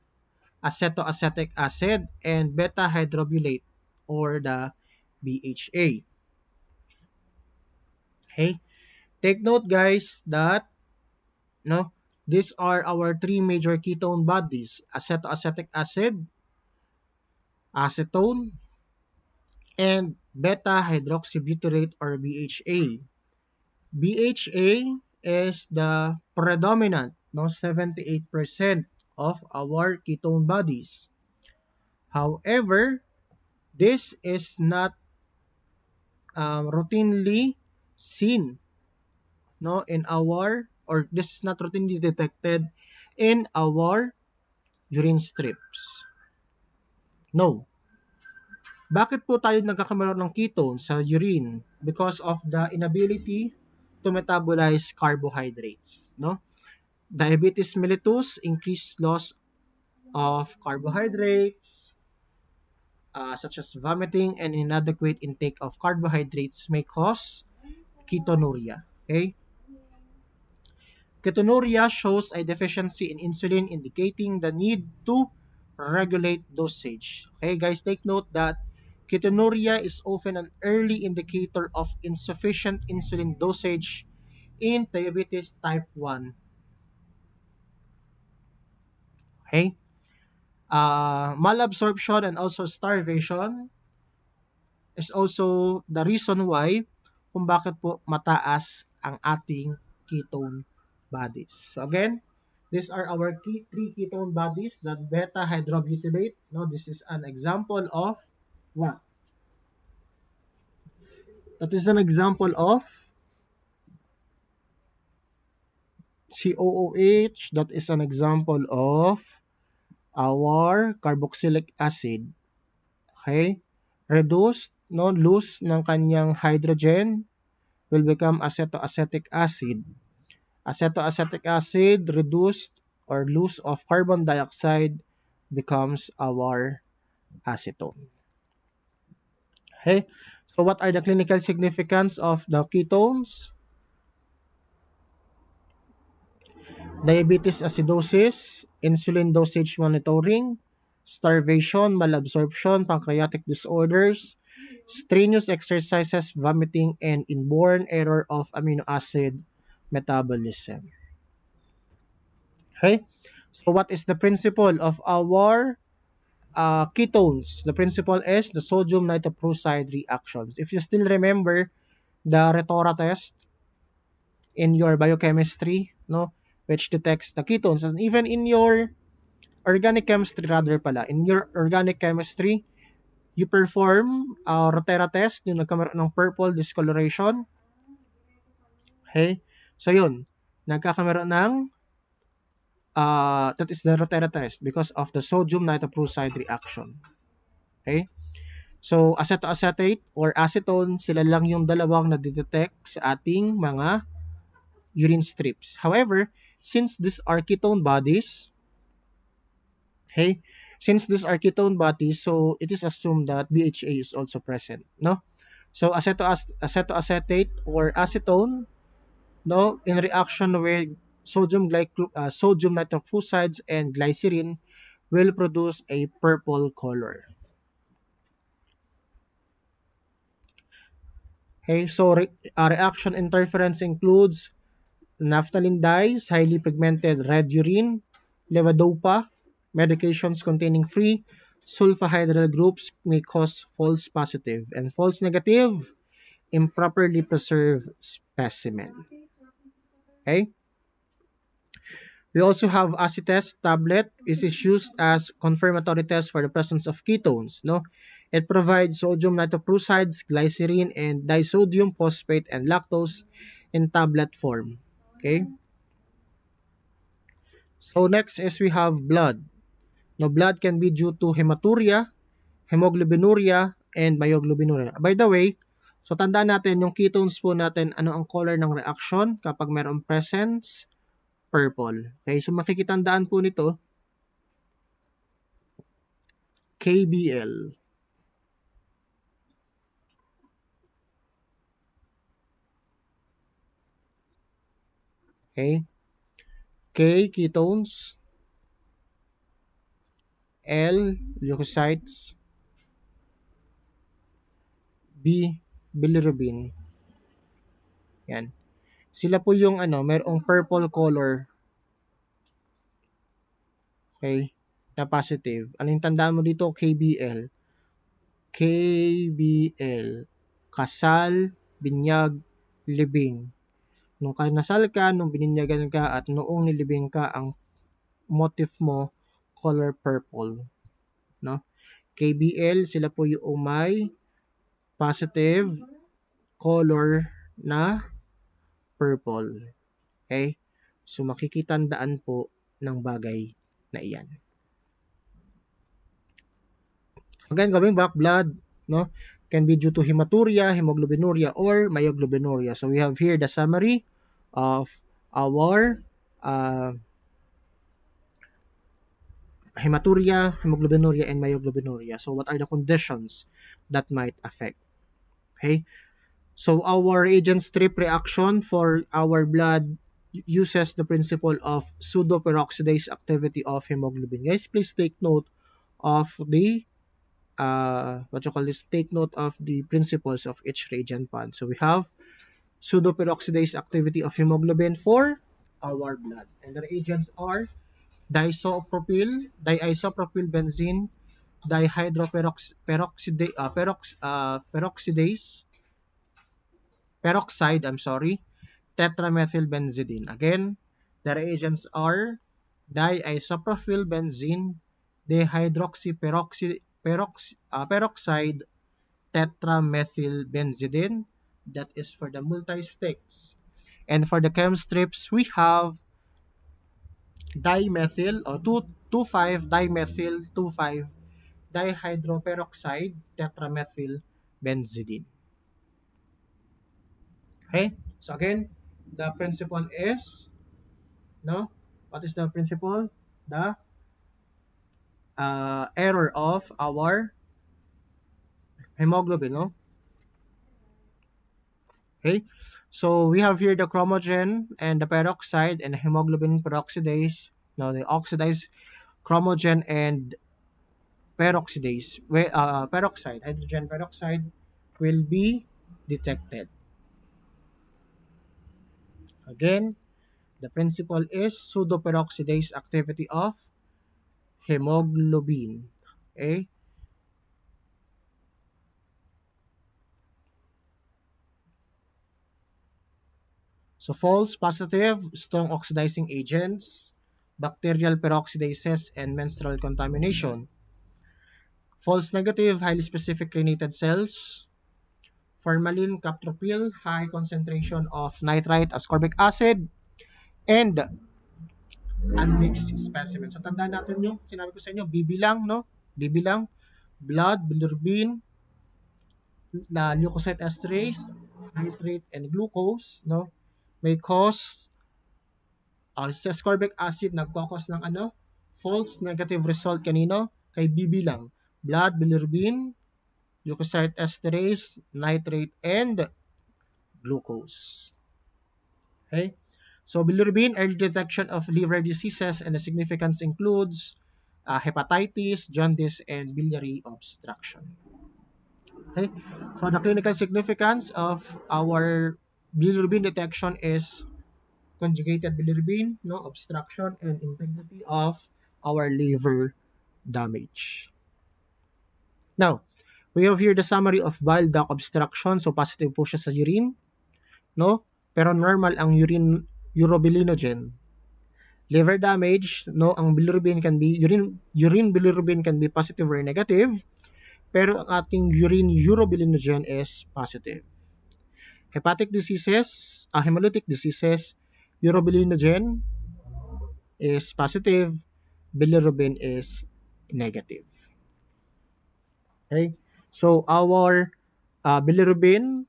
acetoacetic acid, and beta-hydroxybutyrate or the BHA. Okay? Take note guys that these are our three major ketone bodies: acetoacetic acid, acetone, and beta-hydroxybutyrate or BHA. BHA is the predominant, 78% of our ketone bodies. However, this is not routinely seen, in our, or this is not routinely detected in our urine strips. No. Bakit po tayo nagkakaroon ng ketone sa urine? Because of the inability to metabolize carbohydrates, Diabetes mellitus, increased loss of carbohydrates, such as vomiting and inadequate intake of carbohydrates may cause ketonuria. Okay? Ketonuria shows a deficiency in insulin, indicating the need to regulate dosage. Okay, guys, take note that ketonuria is often an early indicator of insufficient insulin dosage in diabetes type 1. Okay? Malabsorption and also starvation is also the reason why kung bakit po mataas ang ating ketone bodies. So again, these are our three ketone bodies, that beta-hydroxybutyrate. This is an example of what? That is an example of COOH. That is an example of our carboxylic acid. Okay? Reduced, loss ng kanyang hydrogen will become acetoacetic acid. Acetoacetic acid reduced or loss of carbon dioxide becomes our acetone. Okay? So what are the clinical significance of the ketones? Diabetes acidosis, insulin dosage monitoring, starvation, malabsorption, pancreatic disorders, strenuous exercises, vomiting, and inborn error of amino acid metabolism. Okay? So what is the principle of our ketones? The principle is the sodium nitroprusside reactions. If you still remember the Retora test in your biochemistry, which detects the ketones, and even in your organic chemistry, in your organic chemistry, you perform Rotera test, yung nagkamaroon ng purple discoloration. Okay? So yun, nagkakameron ng that is the Rotera test because of the sodium nitroprusside reaction. Okay? So, acetoacetate or acetone, sila lang yung dalawang na-detect sa ating mga urine strips. However, since these are ketone bodies, so it is assumed that BHA is also present, So acetoacetate or acetone, in reaction with sodium nitroprussides and glycerin will produce a purple color. Okay, so reaction interference includes naphthalene dyes, highly pigmented red urine, levodopa, Medications containing free sulfahydryl groups may cause false positive and false negative improperly preserved specimen. Okay? We also have Acetest Tablet. It is used as confirmatory test for the presence of ketones. No, it provides sodium nitroprusides, glycerin, and disodium phosphate and lactose in tablet form. Okay. So next is we have blood. Now, blood can be due to hematuria, hemoglobinuria, and myoglobinuria. By the way, so tandaan natin yung ketones po natin, ano ang color ng reaction kapag mayroong presence? Purple. Okay, so makikitandaan po nito, KBL. Okay? K, ketones. L, leukocytes. B, bilirubin. Yan. Sila po yung mayroong purple color. Okay? Na positive. Ano yung tandaan mo dito? KBL. KBL. Kasal, binyag, libing. Nung kanasal ka, nung bininyagan ka, at noong nilibing ka, ang motif mo, color purple. No? KBL, sila po yung may positive color na purple. Okay? So, makikitandaan po ng bagay na iyan. Again, going back, blood, no, can be due to hematuria, hemoglobinuria, or myoglobinuria. So, we have here the summary of our hematuria, hemoglobinuria, and myoglobinuria. So, what are the conditions that might affect? Okay? So, our reagent strip reaction for our blood uses the principle of pseudoperoxidase activity of hemoglobin. Guys, please take note of the take note of the principles of each reagent bond. So, we have pseudoperoxidase activity of hemoglobin for our blood. And the reagents are diisopropyl benzene, peroxide, tetramethylbenzidine. Again, the reagents are diisopropyl benzene, peroxide, tetramethylbenzidine. That is for the multi-sticks. And for the chem strips, we have dimethyl or 2,5-dimethyl 2,5 dihydroperoxide tetramethylbenzidine. Okay? So again, the principle is, no? What is the principle? The error of our hemoglobin, no? Okay? So we have here the chromogen and the peroxide and the hemoglobin peroxidase. Now the oxidized chromogen and peroxidase, hydrogen peroxide will be detected. Again, the principle is pseudoperoxidase activity of hemoglobin. Okay? So false positive, strong oxidizing agents, bacterial peroxidases, and menstrual contamination. False negative, highly specific cremated cells, formalin captropyl, high concentration of nitrite ascorbic acid, and unmixed specimen. So tandaan natin yung sinabi ko sa inyo, bibilang, no? Bibilang, blood, bilirubin, leukocyte esterase, nitrate, and glucose, no? May cause sa ascorbic acid nagkakos ng false negative result kanino? Kay bibilang, blood, bilirubin, leukocyte esterase, nitrate, and glucose. Okay? So bilirubin, early detection of liver diseases, and the significance includes hepatitis, jaundice, and biliary obstruction. Okay? So the clinical significance of our bilirubin detection is conjugated bilirubin, no obstruction, and integrity of our liver damage. Now, we have here the summary of bile duct obstruction. So, positive po siya sa urine, no? Pero normal ang urobilinogen. Liver damage, no? Ang bilirubin can be, urine bilirubin can be positive or negative, pero ang ating urine urobilinogen is positive. Hepatic diseases, hemolytic diseases, urobilinogen is positive, bilirubin is negative. Okay? So, our bilirubin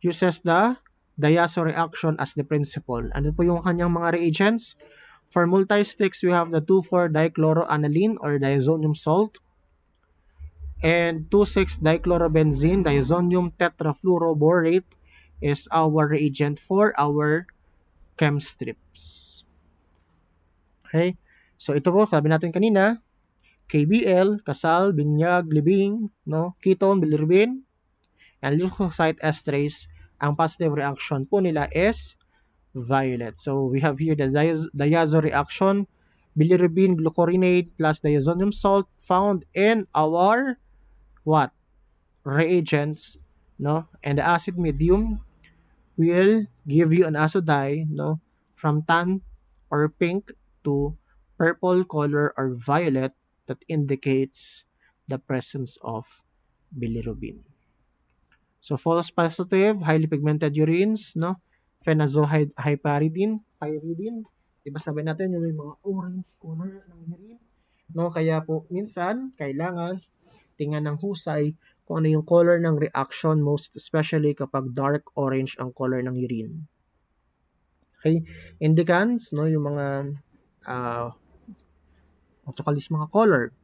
uses the Diazo reaction as the principal. Ano po yung kanyang mga reagents? For multisticks, we have the 2,4-dichloroaniline or diazonium salt and 2,6-dichlorobenzene, diazonium tetrafluoroborate is our reagent for our chem strips. Okay? So ito po, sabi natin kanina, KBl, kasal, binyag, libing, no? Ketone, bilirubin, and leukocyte esterase, ang positive reaction po nila is violet. So we have here the diazo reaction, bilirubin glucuronate plus diazonium salt found in our what? Reagents, no? And the acid medium will give you an azo dye, no? From tan or pink to purple color or violet that indicates the presence of bilirubin. So false positive, highly pigmented urines, no? Phenazohyparidine, pyridine. Diba sabi natin yung may mga orange color ng urine, no? Kaya po minsan kailangan tingnan ng husay kung ano yung color ng reaction, most especially kapag dark orange ang color ng urine. Okay? Indicants, no? Yung mga mga color.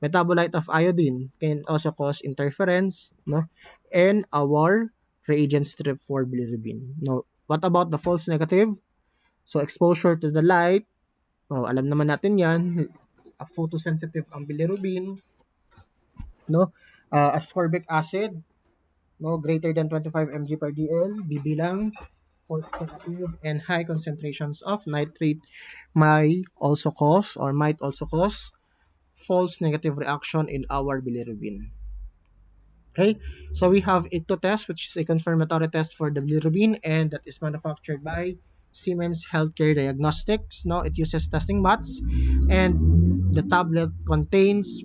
Metabolite of iodine can also cause interference, no? And our reagent strip for bilirubin. No, what about the false negative? So exposure to the light. Oh, alam naman natin 'yan. Photosensitive ang bilirubin, no? Ascorbic acid, no, greater than 25 mg per dl, bibilang false negative, and high concentrations of nitrate might also cause false negative reaction in our bilirubin. Okay, so we have Ictotest, which is a confirmatory test for the bilirubin, and that is manufactured by Siemens Healthcare Diagnostics. No, it uses testing mats, and the tablet contains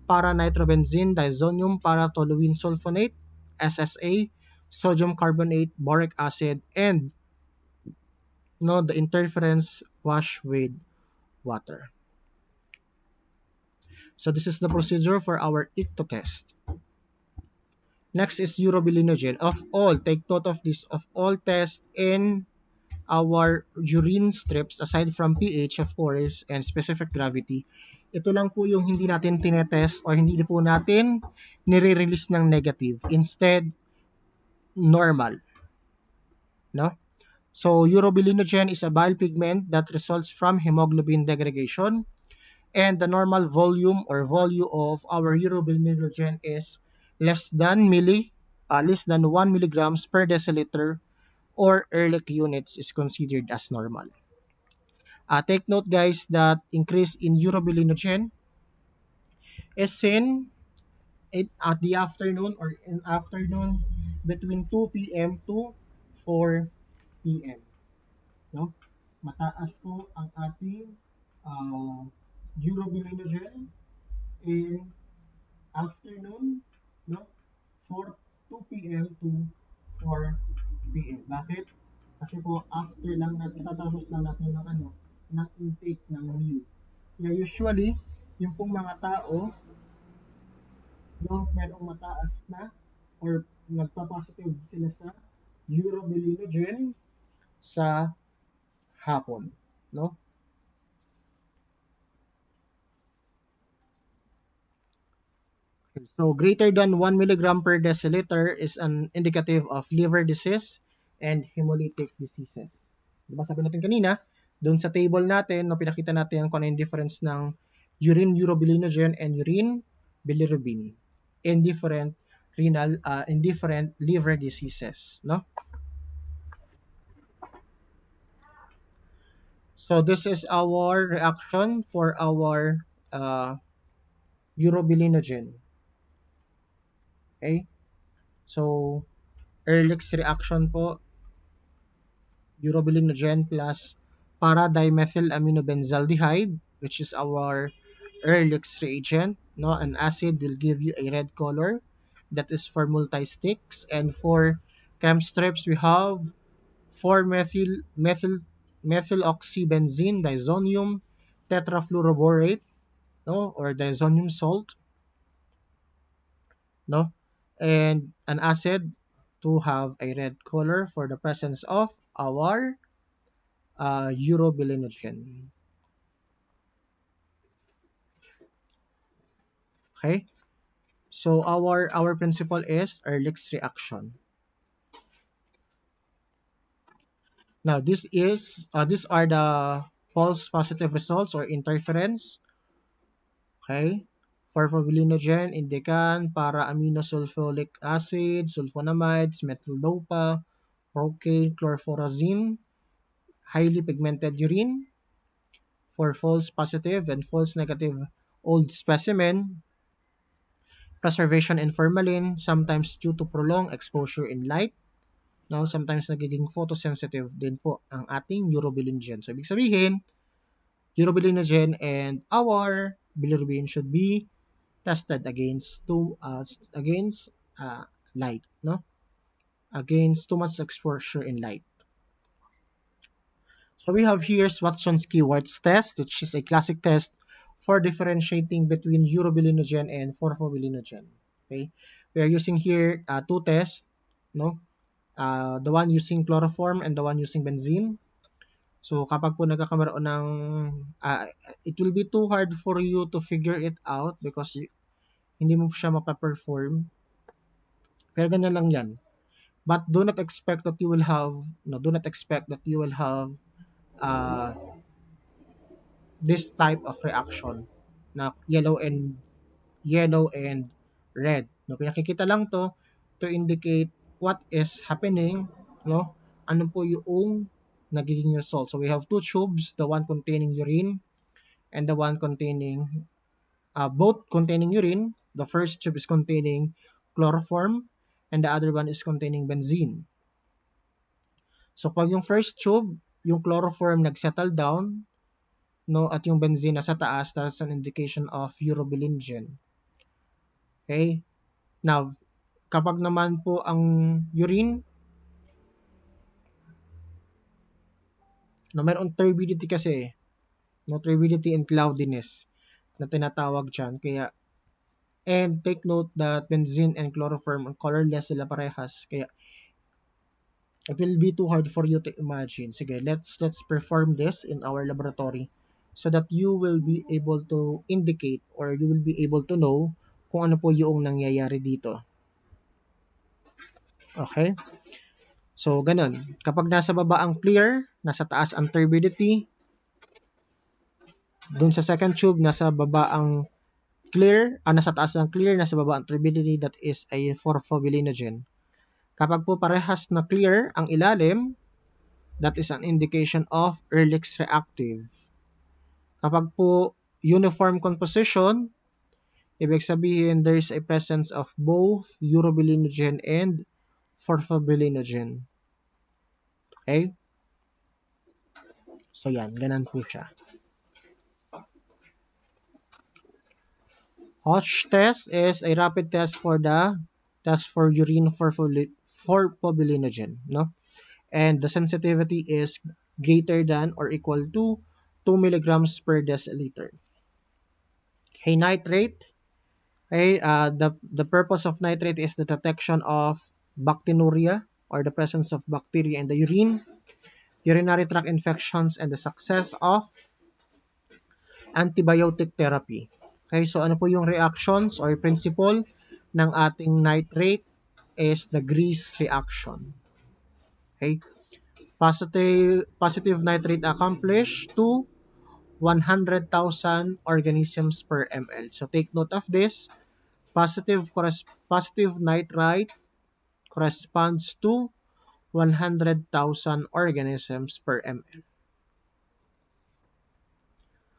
para-nitrobenzene, diazonium para-toluene sulfonate, SSA, sodium carbonate, boric acid, and no, the interference wash with water. So this is the procedure for our Ictotest. Next is urobilinogen. Of all, take note of this, of all tests in our urine strips, aside from pH of course, and specific gravity, ito lang po yung hindi natin tinetest or hindi po natin nire-release ng negative. Instead, normal. No? So, urobilinogen is a bile pigment that results from hemoglobin degradation. And the normal volume or volume of our urobilinogen is less than 1 milligrams per deciliter, or Ehrlich units is considered as normal. Take note guys that increase in urobilinogen is seen at the afternoon or in afternoon between 2 p.m. to 4 p.m. No? Mataas po ang ating urobilinogen in afternoon, no? 2 p.m. to 4 p.m. Bakit? Kasi po after lang natin, tatapos lang natin ng intake ng meal. Kaya usually, yung pong mga tao, no, merong mataas na or nagpa-positive sila sa urobilinogen sa hapon, no? So, greater than 1 milligram per deciliter is an indicative of liver disease and hemolytic diseases. Diba sabi natin kanina, doon sa table natin, no, pinakita natin kung ano yung difference ng urine urobilinogen and urine bilirubin in different liver diseases, no? So this is our reaction for our urobilinogen. Okay? So Ehrlich's reaction po, urobilinogen plus para-dimethylaminobenzaldehyde, which is our Ehrlich's reagent. No, an acid will give you a red color. That is for multi-sticks. And for chem strips, we have 4-methyloxybenzene diazonium tetrafluoroborate, no, or diazonium salt, no, and an acid to have a red color for the presence of our urobilinogen. Okay, so our principle is Ehrlich's reaction. Now these are the false positive results or interference. Okay, for pobilinogen, indican, para aminosulfolic acid, sulfonamides, methyl dopa, procaine, chlorphorazine, highly pigmented urine. For false positive and false negative old specimen, preservation in formalin, sometimes due to prolonged exposure in light. Now, sometimes nagiging photosensitive din po ang ating urobilinogen. So, ibig sabihin, urobilinogen and our bilirubin should be tested against light, no? Against too much exposure in light. So we have here Watson's keywords test, which is a classic test for differentiating between urobilinogen and forfobilinogen. Okay, we are using here two tests, no? The one using chloroform and the one using benzene. So kapag po nagkakaroon ng it will be too hard for you to figure it out because hindi mo siya mapaperform. Pero ganyan lang yan. But do not expect that you will have uh, this type of reaction na yellow and red. No, pinakikita lang to indicate what is happening, no? Ano po yung nagiging result. So we have two tubes, the one containing urine and the one containing both containing urine. The first tube is containing chloroform and the other one is containing benzene. So pag yung first tube, yung chloroform nagsettle down, no, at yung benzene nasa taas, that's an indication of urobilinogen. Okay? Now, kapag naman po ang urine, no, mayroon turbidity kasi, no, turbidity and cloudiness na tinatawag dyan. Kaya, and take note that benzene and chloroform are colorless sila parehas. Kaya, it will be too hard for you to imagine. Sige, let's perform this in our laboratory so that you will be able to indicate or you will be able to know kung ano po yung nangyayari dito. Okay? So, ganun. Kapag nasa baba ang clear, nasa taas ang turbidity, dun sa second tube, nasa baba ang clear, nasa taas ang clear, nasa baba ang turbidity, that is a forfobilinogen. Kapag po parehas na clear ang ilalim, that is an indication of Ehrlich's reactive. Kapag po uniform composition, ibig sabihin there is a presence of both urobilinogen and forfobilinogen. Okay? So yan, ganun po siya. Hodge test is a rapid test for urine forfobilinogen, no? And the sensitivity is greater than or equal to 2 milligrams per deciliter. Okay, nitrate. Okay, the purpose of nitrate is the detection of bacteriuria or the presence of bacteria in the urine, urinary tract infections, and the success of antibiotic therapy. Okay, so ano po yung reactions or principle ng ating nitrate is the grease reaction. Okay, positive nitrate accomplished to 100,000 organisms per ml. So take note of this. Positive nitrite corresponds to 100,000 organisms per ml.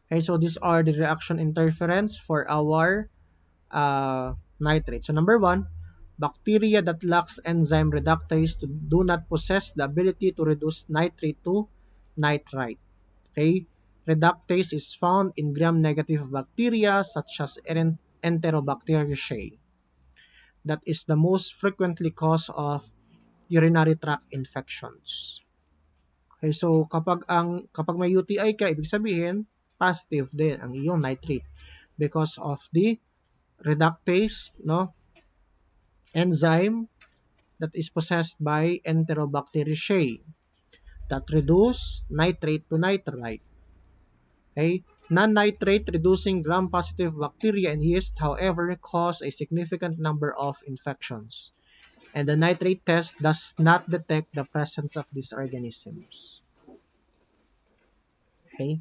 Okay, so these are the reaction interference for our nitrate. So number one, bacteria that lacks enzyme reductase do not possess the ability to reduce nitrate to nitrite. Okay, reductase is found in gram-negative bacteria such as Enterobacteriaceae. That is the most frequently cause of urinary tract infections. Okay, so kapag may UTI ka, ibig sabihin positive din ang iyong nitrate because of the reductase, no, enzyme that is possessed by Enterobacteriaceae that reduce nitrate to nitrite. Okay? Non-nitrate reducing gram-positive bacteria and yeast, however, cause a significant number of infections. And the nitrate test does not detect the presence of these organisms. Okay?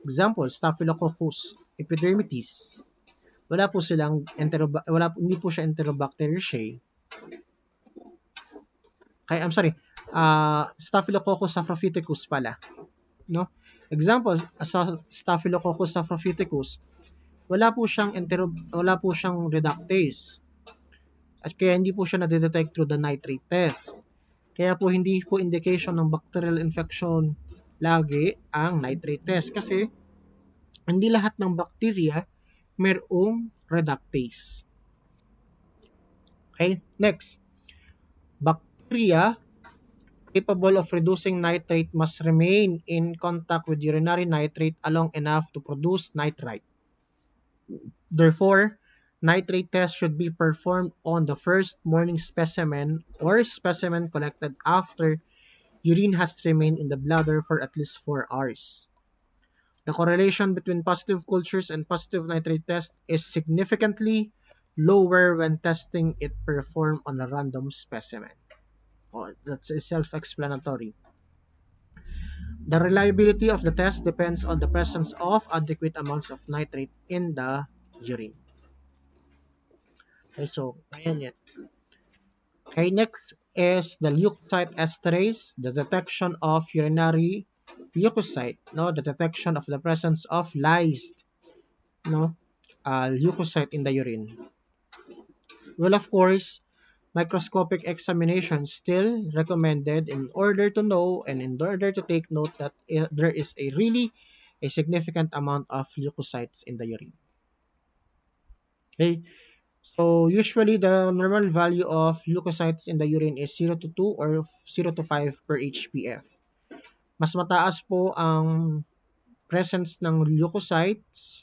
Example, Staphylococcus epidermidis. Hindi po siya Enterobacteriaceae. I'm sorry, Staphylococcus saprophyticus pala, no? Example, sa Staphylococcus saprophyticus, wala po siyang reductase. At kaya hindi po siya na-detect through the nitrate test. Kaya po hindi po indication ng bacterial infection lagi ang nitrate test kasi hindi lahat ng bacteria mayroong reductase. Okay, next. Bacteria capable of reducing nitrate must remain in contact with urinary nitrate long enough to produce nitrite. Therefore, nitrate test should be performed on the first morning specimen or specimen collected after urine has remained in the bladder for at least 4 hours. The correlation between positive cultures and positive nitrate test is significantly lower when testing it performed on a random specimen. That's self-explanatory. The reliability of the test depends on the presence of adequate amounts of nitrate in the urine. Okay, so ayan yan. Okay, next is the leukocyte esterase, the detection of urinary leukocyte, no, the detection of the presence of lysed, no, leukocyte in the urine. Well, of course, microscopic examination still recommended in order to know and in order to take note that there is a significant amount of leukocytes in the urine. Okay, so usually the normal value of leukocytes in the urine is 0 to 2 or 0 to 5 per HPF. Mas mataas po ang presence ng leukocytes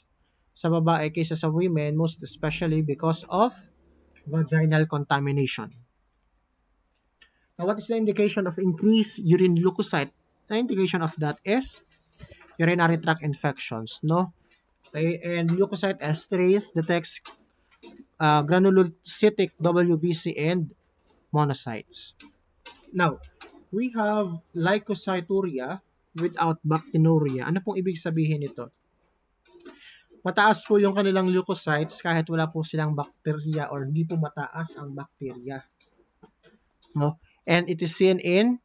sa babae kaysa sa women, most especially because of vaginal contamination. Now, what is the indication of increased urine leukocyte? The indication of that is urinary tract infections, no? Okay, and leukocyte esterase detects granulocytic WBC and monocytes. Now, we have leukocyturia without bacteriuria. Ano pong ibig sabihin nito? Mataas po yung kanilang leukocytes kahit wala po silang bacteria or hindi po mataas ang bacteria. No? And it is seen in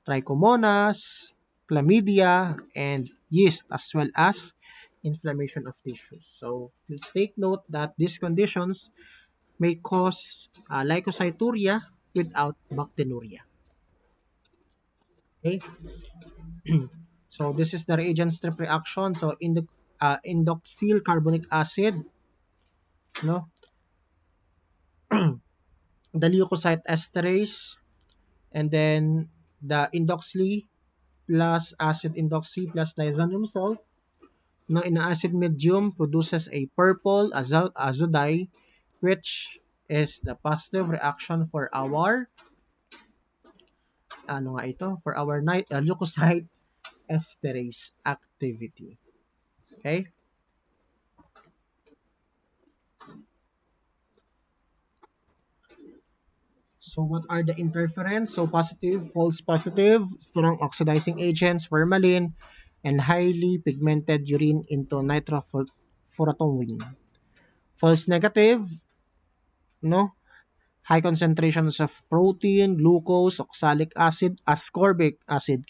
trichomonas, chlamydia, and yeast as well as inflammation of tissues. So, please take note that these conditions may cause leukocyturia without bacteriuria. Okay? So, this is the reagent strip reaction. So, indoxyl carbonic acid, no? The leukocyte esterase, and then the indoxy plus acid indoxy plus diazonium salt, no, in an acid medium produces a purple azodye, which is the positive reaction for our leukocyte esterase activity. Okay? So what are the interference? So positive, false positive, strong oxidizing agents, formalin, and highly pigmented urine into nitrofurantoin. False negative, no? High concentrations of protein, glucose, oxalic acid, ascorbic acid,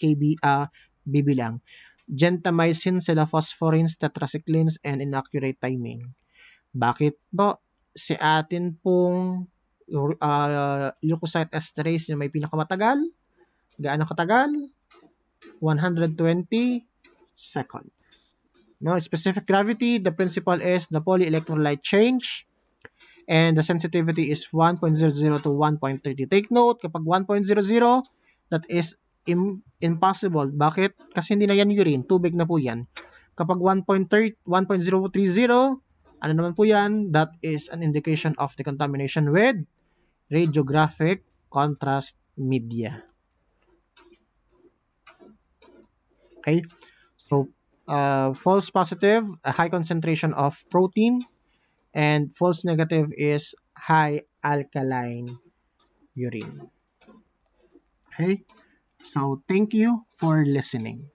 bibilang. gentamicin, cilaphosphorins, tetracyclines, and inaccurate timing. Bakit po? Si atin pong leukocyte esterase na may pinakamatagal. Gaano katagal? 120 seconds. No, specific gravity, the principle is the polyelectrolyte change, and the sensitivity is 1.00 to 1.30. Take note, kapag 1.00, that is impossible. Bakit? Kasi hindi na yan urine, tubig na po yan. Kapag 1.030, ano naman po yan? That is an indication of the contamination with radiographic contrast media. Okay, so false positive, a high concentration of protein, and false negative is high alkaline urine. Okay, so thank you for listening.